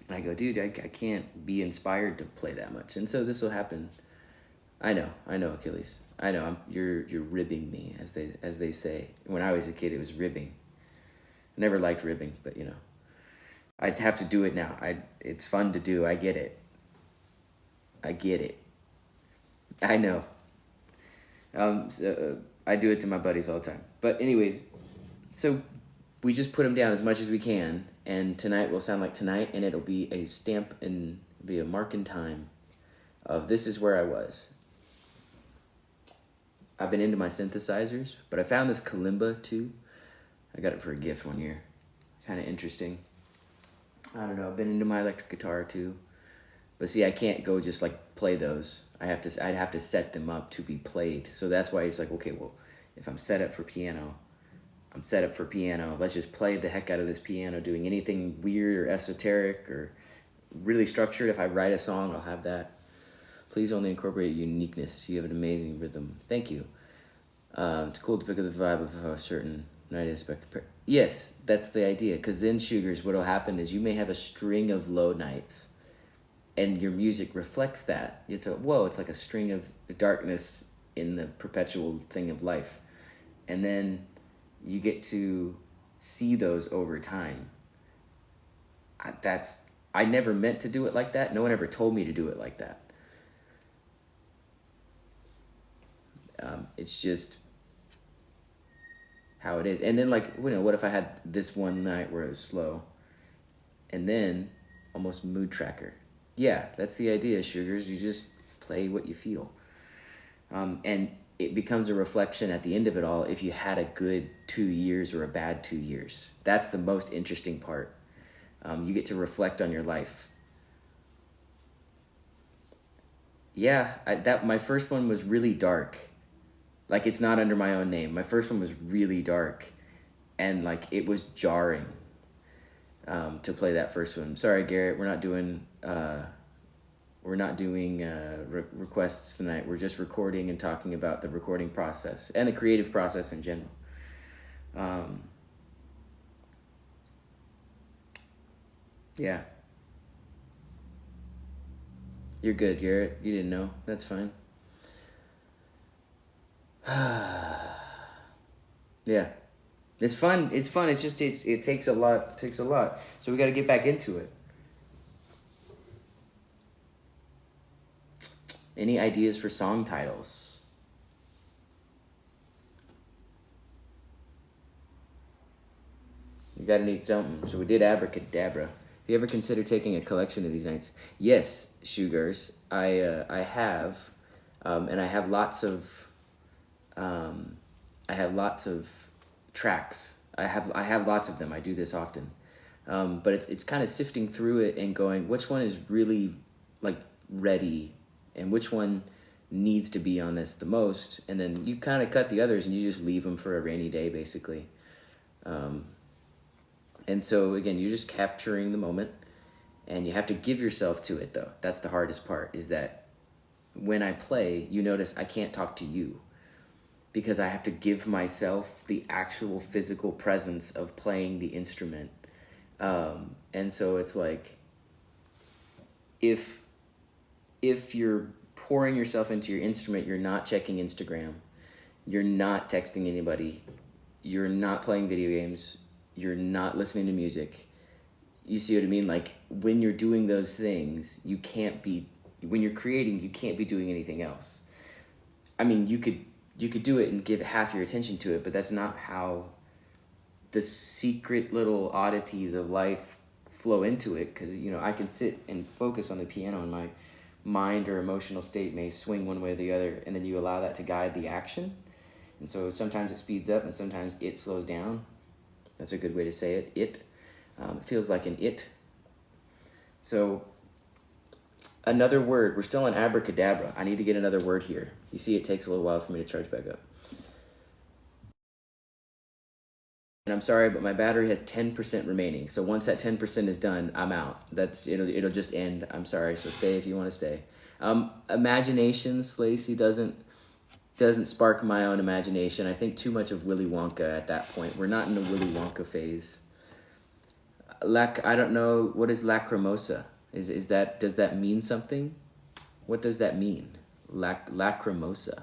And I go, dude, I can't be inspired to play that much. And so this will happen. I know, Achilles. I know, you're ribbing me, as they say. When I was a kid, it was ribbing. I never liked ribbing, but I'd have to do it now. It's fun to do. I get it. I know. I do it to my buddies all the time. But anyways, so we just put them down as much as we can, and tonight will sound like tonight, and it'll be a stamp and be a mark in time of this is where I was. I've been into my synthesizers, but I found this kalimba too. I got it for a gift one year. Kind of interesting. I don't know. I've been into my electric guitar too. But see, I can't go just like play those. I'd have to set them up to be played. So that's why it's like, okay, well, if I'm set up for piano, I'm set up for piano. Let's just play the heck out of this piano, doing anything weird or esoteric or really structured. If I write a song, I'll have that. Please only incorporate uniqueness. You have an amazing rhythm. Thank you. It's cool to pick up the vibe of a certain night aspect. Yes, that's the idea. Because then, Sugars, what will happen is you may have a string of low nights, and your music reflects that. It's like a string of darkness in the perpetual thing of life. And then you get to see those over time. I never meant to do it like that. No one ever told me to do it like that. It's just how it is. And then, like, what if I had this one night where it was slow, and then almost mood tracker? Yeah, that's the idea, Sugars. You just play what you feel. And it becomes a reflection at the end of it all if you had a good 2 years or a bad 2 years. That's the most interesting part. You get to reflect on your life. Yeah, my first one was really dark. Like, it's not under my own name. My first one was really dark, and like it was jarring to play that first one. Sorry, Garrett, we're not doing requests tonight. We're just recording and talking about the recording process and the creative process in general. Yeah. You're good, Garrett. You didn't know. That's fine. Yeah. It's fun. It's fun. It's just it takes a lot. It takes a lot. So we got to get back into it. Any ideas for song titles? You got to need something. So we did Abracadabra. Have you ever considered taking a collection of these nights? Yes, Sugars. I have, and I have lots of. I have lots of tracks. I have lots of them. I do this often, but it's kind of sifting through it and going, which one is really like ready, and which one needs to be on this the most, and then you kind of cut the others and you just leave them for a rainy day, basically. And so again, you're just capturing the moment, and you have to give yourself to it, though. That's the hardest part, is that when I play, you notice I can't talk to you because I have to give myself the actual physical presence of playing the instrument. And so it's like, if you're pouring yourself into your instrument, you're not checking Instagram, you're not texting anybody, you're not playing video games, you're not listening to music. You see what I mean? Like, when you're doing those things, when you're creating, you can't be doing anything else. I mean, you could do it and give half your attention to it, but that's not how the secret little oddities of life flow into it. Because, I can sit and focus on the piano, and my mind or emotional state may swing one way or the other, and then you allow that to guide the action. And so sometimes it speeds up and sometimes it slows down. That's a good way to say it. It feels like an it. So another word, we're still on abracadabra. I need to get another word here. You see, it takes a little while for me to charge back up. And I'm sorry, but my battery has 10% remaining. So once that 10% is done, I'm out. It'll just end. I'm sorry. So stay if you want to stay. Imaginations, Lacey, doesn't spark my own imagination. I think too much of Willy Wonka at that point. We're not in the Willy Wonka phase. I don't know, what is lacrimosa? Does that mean something? What does that mean? Lacrimosa.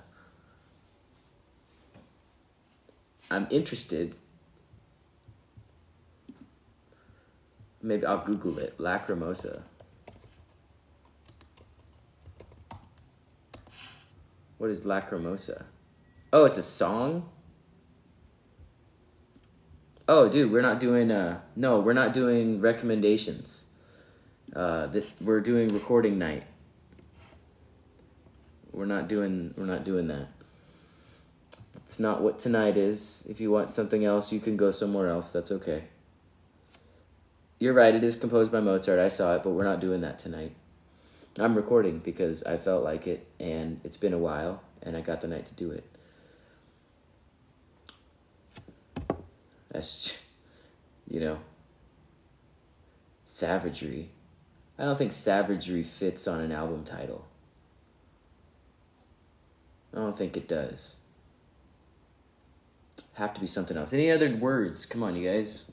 I'm interested. Maybe I'll Google it. Lacrimosa. What is lacrimosa? Oh, it's a song? Oh, dude, we're not doing no, we're not doing recommendations. We're doing recording night. We're not doing that. It's not what tonight is. If you want something else, you can go somewhere else. That's okay. You're right, it is composed by Mozart. I saw it, but we're not doing that tonight. I'm recording because I felt like it, and it's been a while, and I got the night to do it. That's, savagery. I don't think savagery fits on an album title. I don't think it does. Have to be something else. Any other words? Come on, you guys.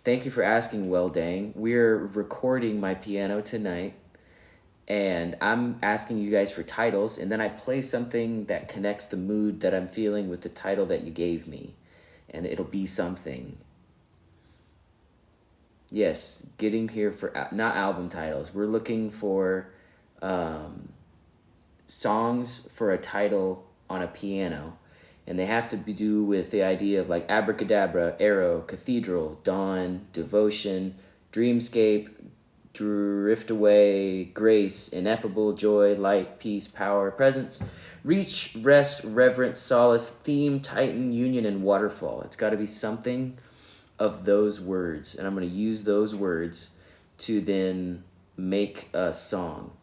Thank you for asking, Well Dang. We're recording my piano tonight, and I'm asking you guys for titles, and then I play something that connects the mood that I'm feeling with the title that you gave me, and it'll be something. Yes, getting here for, not album titles. We're looking for songs for a title on a piano. And they have to do with the idea of like abracadabra, arrow, cathedral, dawn, devotion, dreamscape, drift away, grace, ineffable, joy, light, peace, power, presence, reach, rest, reverence, solace, theme, titan, union, and waterfall. It's got to be something of those words. And I'm going to use those words to then make a song.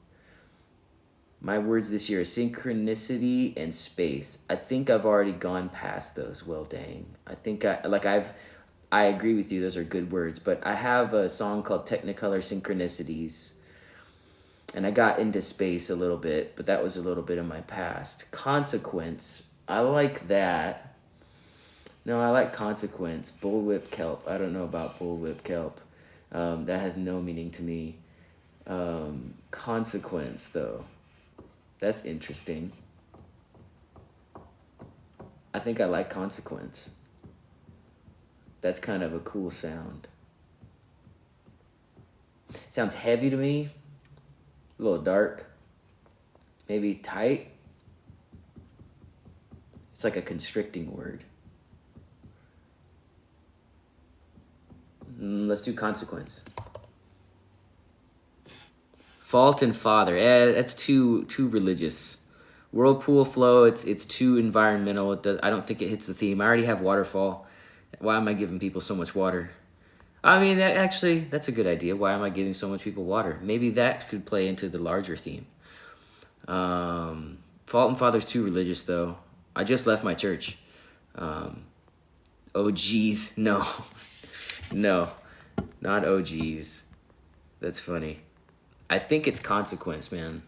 My words this year are synchronicity and space. I think I've already gone past those. Well, dang. I think I agree with you. Those are good words. But I have a song called Technicolor Synchronicities. And I got into space a little bit, but that was a little bit of my past. Consequence. I like that. No, I like consequence. Bullwhip kelp. I don't know about bullwhip kelp. That has no meaning to me. Consequence, though. That's interesting. I think I like consequence. That's kind of a cool sound. Sounds heavy to me. A little dark. Maybe tight. It's like a constricting word. Let's do consequence. Fault and father. That's too religious. Whirlpool flow. It's too environmental. I don't think it hits the theme. I already have waterfall. Why am I giving people so much water? I mean, that's a good idea. Why am I giving so much people water? Maybe that could play into the larger theme. Fault and father's too religious, though. I just left my church. OGs. No. No. Not OGs. That's funny. I think it's consequence, man.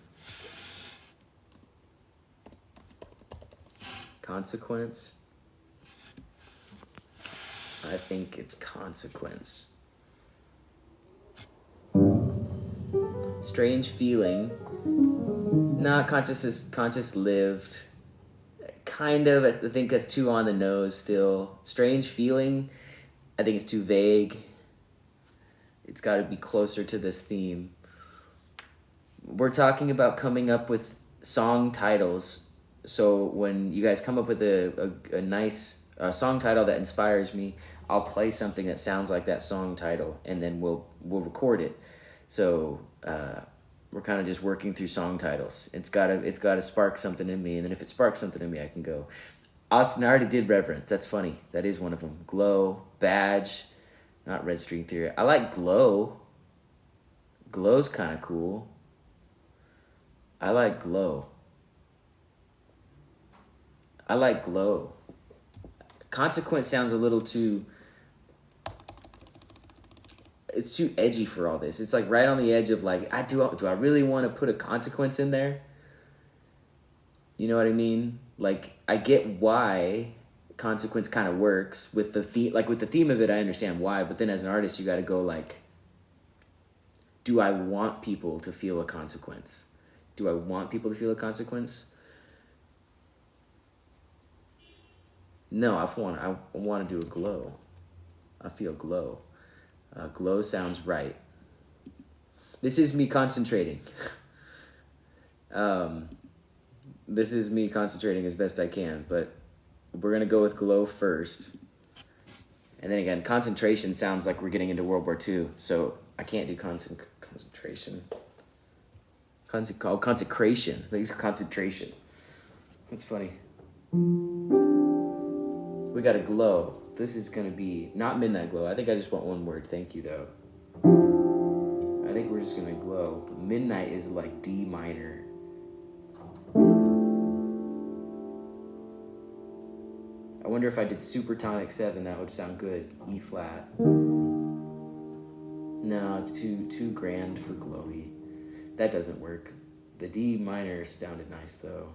Consequence? I think it's consequence. Strange feeling. Not conscious lived. Kind of, I think that's too on the nose still. Strange feeling. I think it's too vague. It's got to be closer to this theme. We're talking about coming up with song titles. So when you guys come up with a nice song title that inspires me, I'll play something that sounds like that song title, and then we'll record it. So we're kind of just working through song titles. It's gotta spark something in me, and then if it sparks something in me, I can go. Austin, I already did Reverence. That's funny. That is one of them. Glow, Badge, not Red String Theory. I like Glow. Glow's kind of cool. I like Glow. I like Glow. Consequence sounds a little too... It's too edgy for all this. It's like right on the edge of like, do I really want to put a consequence in there? You know what I mean? Like, I get why consequence kind of works with the theme. Like with the theme of it, I understand why. But then as an artist, you got to go like, do I want people to feel a consequence? Do I want people to feel a consequence? No, I want to do a glow. I feel glow. Glow sounds right. This is me concentrating. This is me concentrating as best I can, but we're going to go with glow first. And then again, concentration sounds like we're getting into World War II, so I can't do concentration. Consecration. I think it's concentration. That's funny. We got a glow. This is going to be not midnight glow. I think I just want one word. Thank you, though. I think we're just going to glow. But midnight is like D minor. I wonder if I did supertonic 7, that would sound good. E flat. No, it's too grand for glowy. That doesn't work. The D minor sounded nice, though.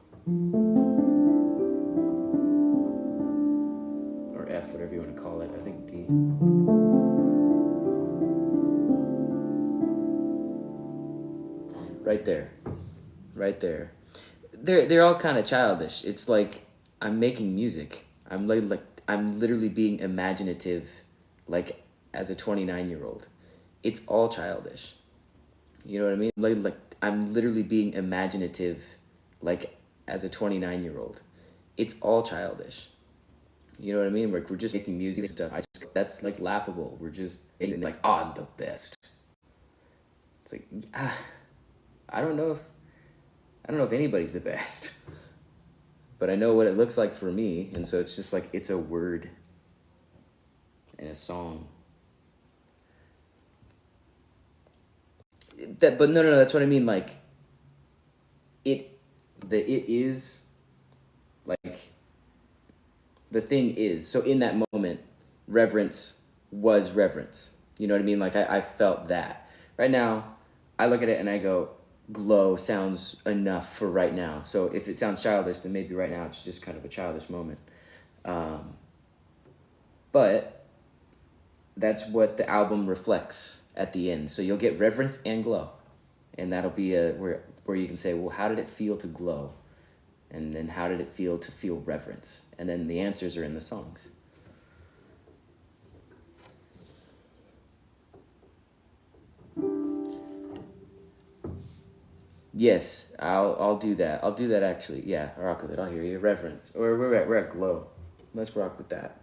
Or F, whatever you want to call it. I think D. Right there. Right there. They're all kind of childish. It's like I'm making music. I'm literally being imaginative, like as a 29-year-old. It's all childish. You know what I mean? Like I'm literally being imaginative, like as a 29-year-old. It's all childish. You know what I mean? Like we're just making music and stuff. That's like laughable. We're just like, oh, I'm the best. It's like, I don't know if anybody's the best. But I know what it looks like for me, and so it's just like it's a word and a song. But no, that's what I mean. Like it is like the thing is. So in that moment, reverence was reverence. You know what I mean? Like I felt that. Right now, I look at it and I go, glow sounds enough for right now. So if it sounds childish, then maybe right now it's just kind of a childish moment. But that's what the album reflects at the end. So you'll get reverence and glow. And that'll be where you can say, well, how did it feel to glow? And then how did it feel to feel reverence? And then the answers are in the songs. Yes, I'll do that. I'll do that actually. Yeah, I'll rock with it. I'll hear you. Reverence. Or we're at glow. Let's rock with that.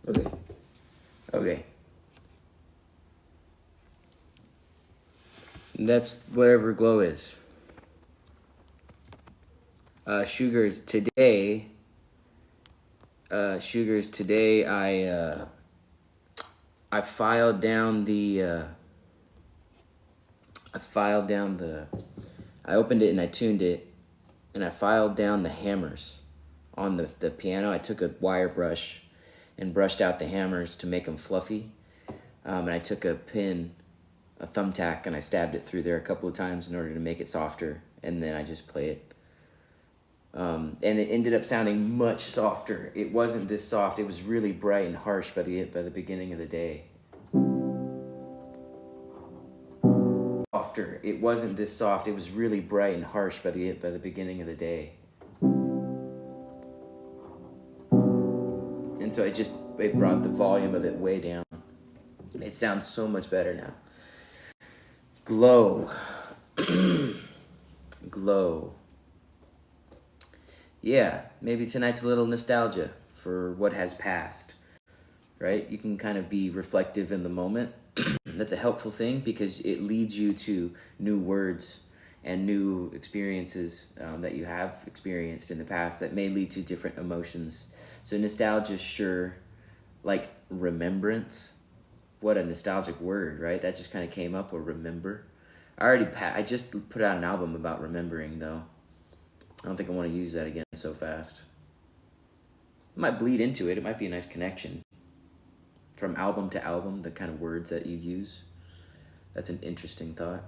Okay. Okay. And that's whatever glow is. Sugars today. I filed down the. I opened it and I tuned it, and I filed down the hammers on the piano. I took a wire brush and brushed out the hammers to make them fluffy. And I took a thumbtack, and I stabbed it through there a couple of times in order to make it softer, and then I just play it. And it ended up sounding much softer. It wasn't this soft. It was really bright and harsh by the beginning of the day. Softer. It wasn't this soft. It was really bright and harsh by the beginning of the day. And so it brought the volume of it way down. It sounds so much better now. Glow. Glow. Yeah, maybe tonight's a little nostalgia for what has passed, right? You can kind of be reflective in the moment. That's a helpful thing because it leads you to new words and new experiences that you have experienced in the past that may lead to different emotions. So nostalgia, sure, like remembrance. What a nostalgic word, right? That just kind of came up, or remember. I just put out an album about remembering, though. I don't think I want to use that again so fast. It might bleed into it. It might be a nice connection. From album to album, the kind of words that you use. That's an interesting thought.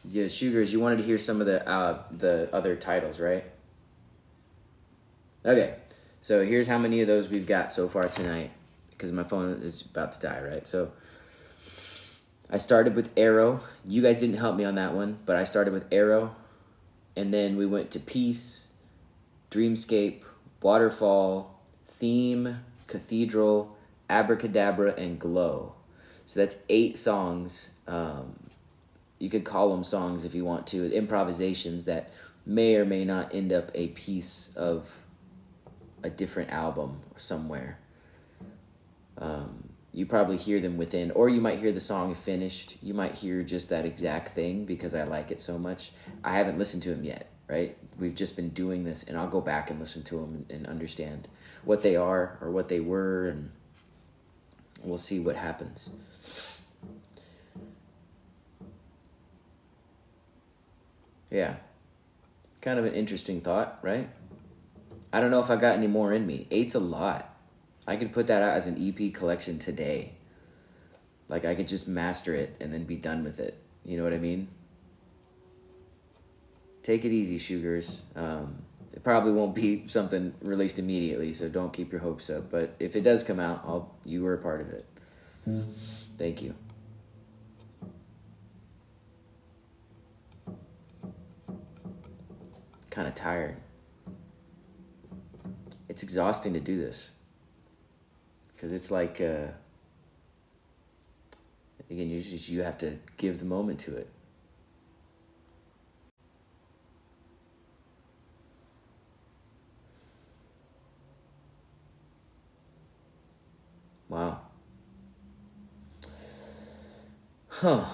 Yeah, Sugars, you wanted to hear some of the other titles, right? Okay, so here's how many of those we've got so far tonight, because my phone is about to die, right? So I started with Arrow. You guys didn't help me on that one, but I started with Arrow, and then we went to Peace, Dreamscape, Waterfall, Theme, Cathedral, Abracadabra, and Glow. So that's 8 songs. You could call them songs if you want to, improvisations that may or may not end up a piece of a different album somewhere. You probably hear them within, or you might hear the song finished. You might hear just that exact thing because I like it so much. I haven't listened to them yet, right? We've just been doing this, and I'll go back and listen to them and understand what they are or what they were, and we'll see what happens. Yeah, kind of an interesting thought, right? I don't know if I got any more in me. 8's a lot. I could put that out as an EP collection today. Like, I could just master it and then be done with it. You know what I mean? Take it easy, Sugars. It probably won't be something released immediately, so don't keep your hopes up. But if it does come out, you were a part of it. Thank you. Kind of tired. It's exhausting to do this. Because it's like, again, you have to give the moment to it. Wow. Huh.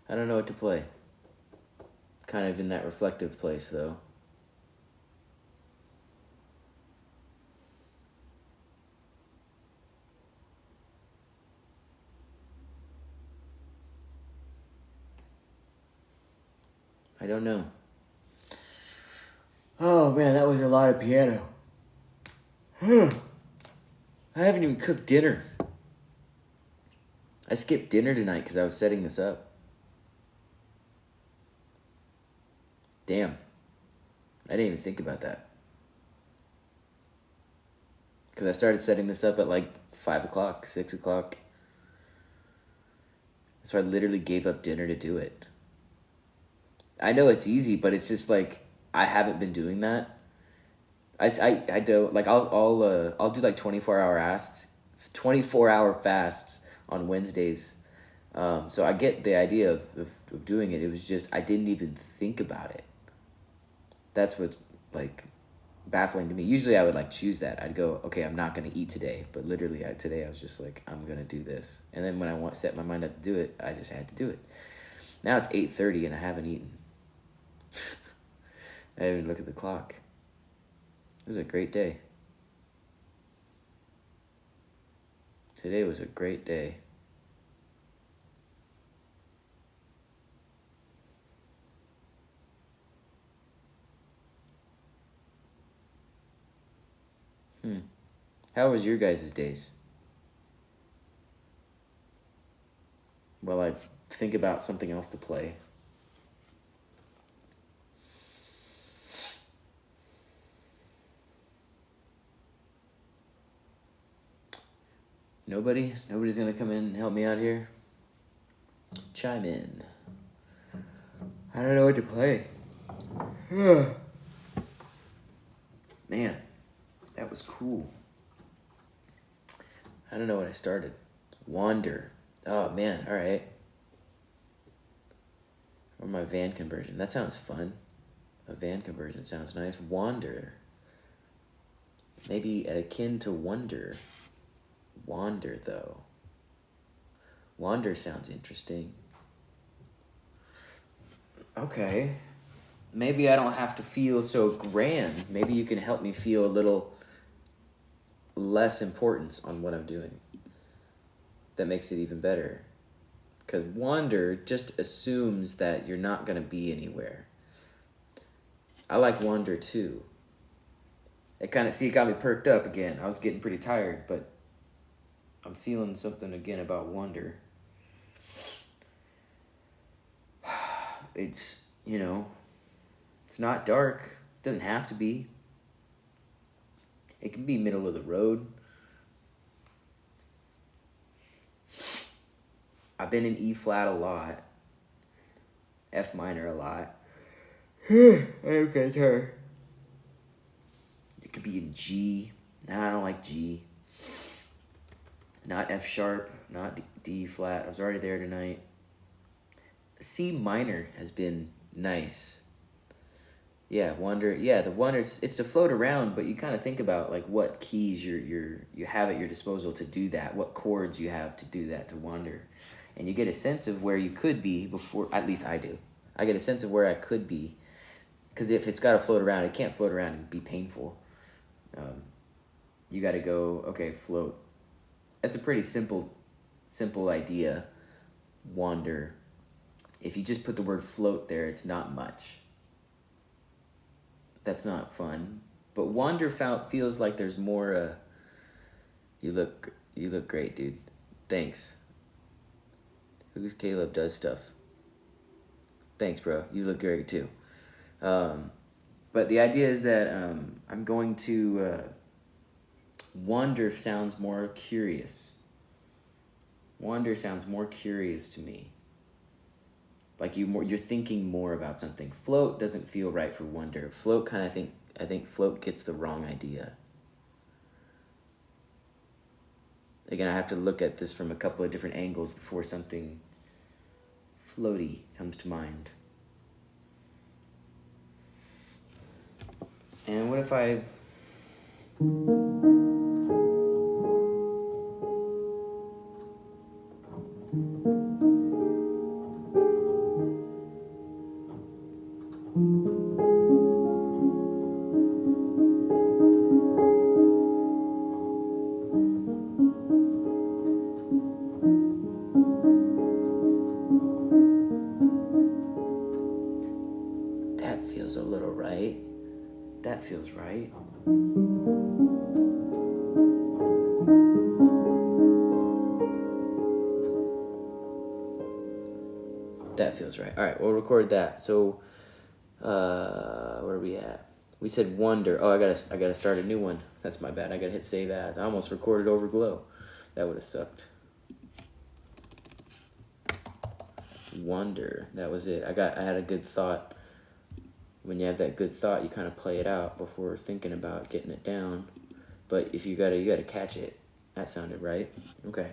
I don't know what to play. Kind of in that reflective place, though. I don't know. Oh man, that was a lot of piano. I haven't even cooked dinner. I skipped dinner tonight because I was setting this up. Damn. I didn't even think about that. Because I started setting this up at like 5 o'clock, 6 o'clock. So I literally gave up dinner to do it. I know it's easy, but it's just like I haven't been doing that. I don't like I'll do like 24-hour fasts on Wednesdays. So I get the idea of doing it. It was just I didn't even think about it. That's what's like baffling to me. Usually I would like choose that. I'd go, okay, I'm not gonna eat today, but literally today I was just like, I'm gonna do this. And then when I set my mind up to do it, I just had to do it. Now it's 8:30 and I haven't eaten. I didn't even look at the clock. It was a great day. Today was a great day. How was your guys' days? Well, I think about something else to play. Nobody's gonna come in and help me out here? Chime in. I don't know what to play. Man, that was cool. I don't know what I started. Wander. Oh man, all right. Or my van conversion. That sounds fun. A van conversion sounds nice. Wander. Maybe akin to wonder. Wander, though. Wander sounds interesting. Okay. Maybe I don't have to feel so grand. Maybe you can help me feel a little less importance on what I'm doing. That makes it even better. Because wander just assumes that you're not going to be anywhere. I like wander too. It got me perked up again. I was getting pretty tired, but I'm feeling something again about wander. It's, it's not dark. It doesn't have to be. It can be middle of the road. I've been in E flat a lot. F minor a lot. Okay. It could be in G. Nah, I don't like G. Not F sharp, not D flat. I was already there tonight. C minor has been nice. Yeah, wander. Yeah, the wander. It's to float around, but you kind of think about like what keys you have at your disposal to do that. What chords you have to do that, to wander, and you get a sense of where you could be before. At least I do. I get a sense of where I could be, because if it's got to float around, it can't float around and be painful. You got to go. Okay, float. That's a pretty simple idea. Wander. If you just put the word float there, it's not much. That's not fun. But wander feels like there's more. You look great, dude. Thanks. Who's Caleb does stuff. Thanks, bro. You look great too. But the idea is that I'm going to wander sounds more curious. Wander sounds more curious to me. Like you're thinking more about something. Float doesn't feel right for wonder. Float I think float gets the wrong idea. Again, I have to look at this from a couple of different angles before something floaty comes to mind. And what if I... feels right. That feels right. All right, we'll record that. So, where are we at? We said wonder. Oh, I gotta start a new one. That's my bad. I gotta hit save as. I almost recorded over glow. That would have sucked. Wonder. That was it. I had a good thought. When you have that good thought, you kind of play it out before thinking about getting it down. But if you gotta catch it. That sounded right. Okay.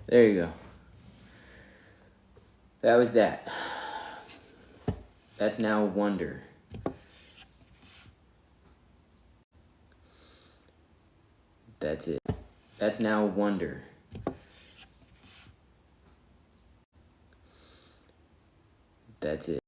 There you go. That was that. That's now wonder. That's it. That's now wonder. That's it.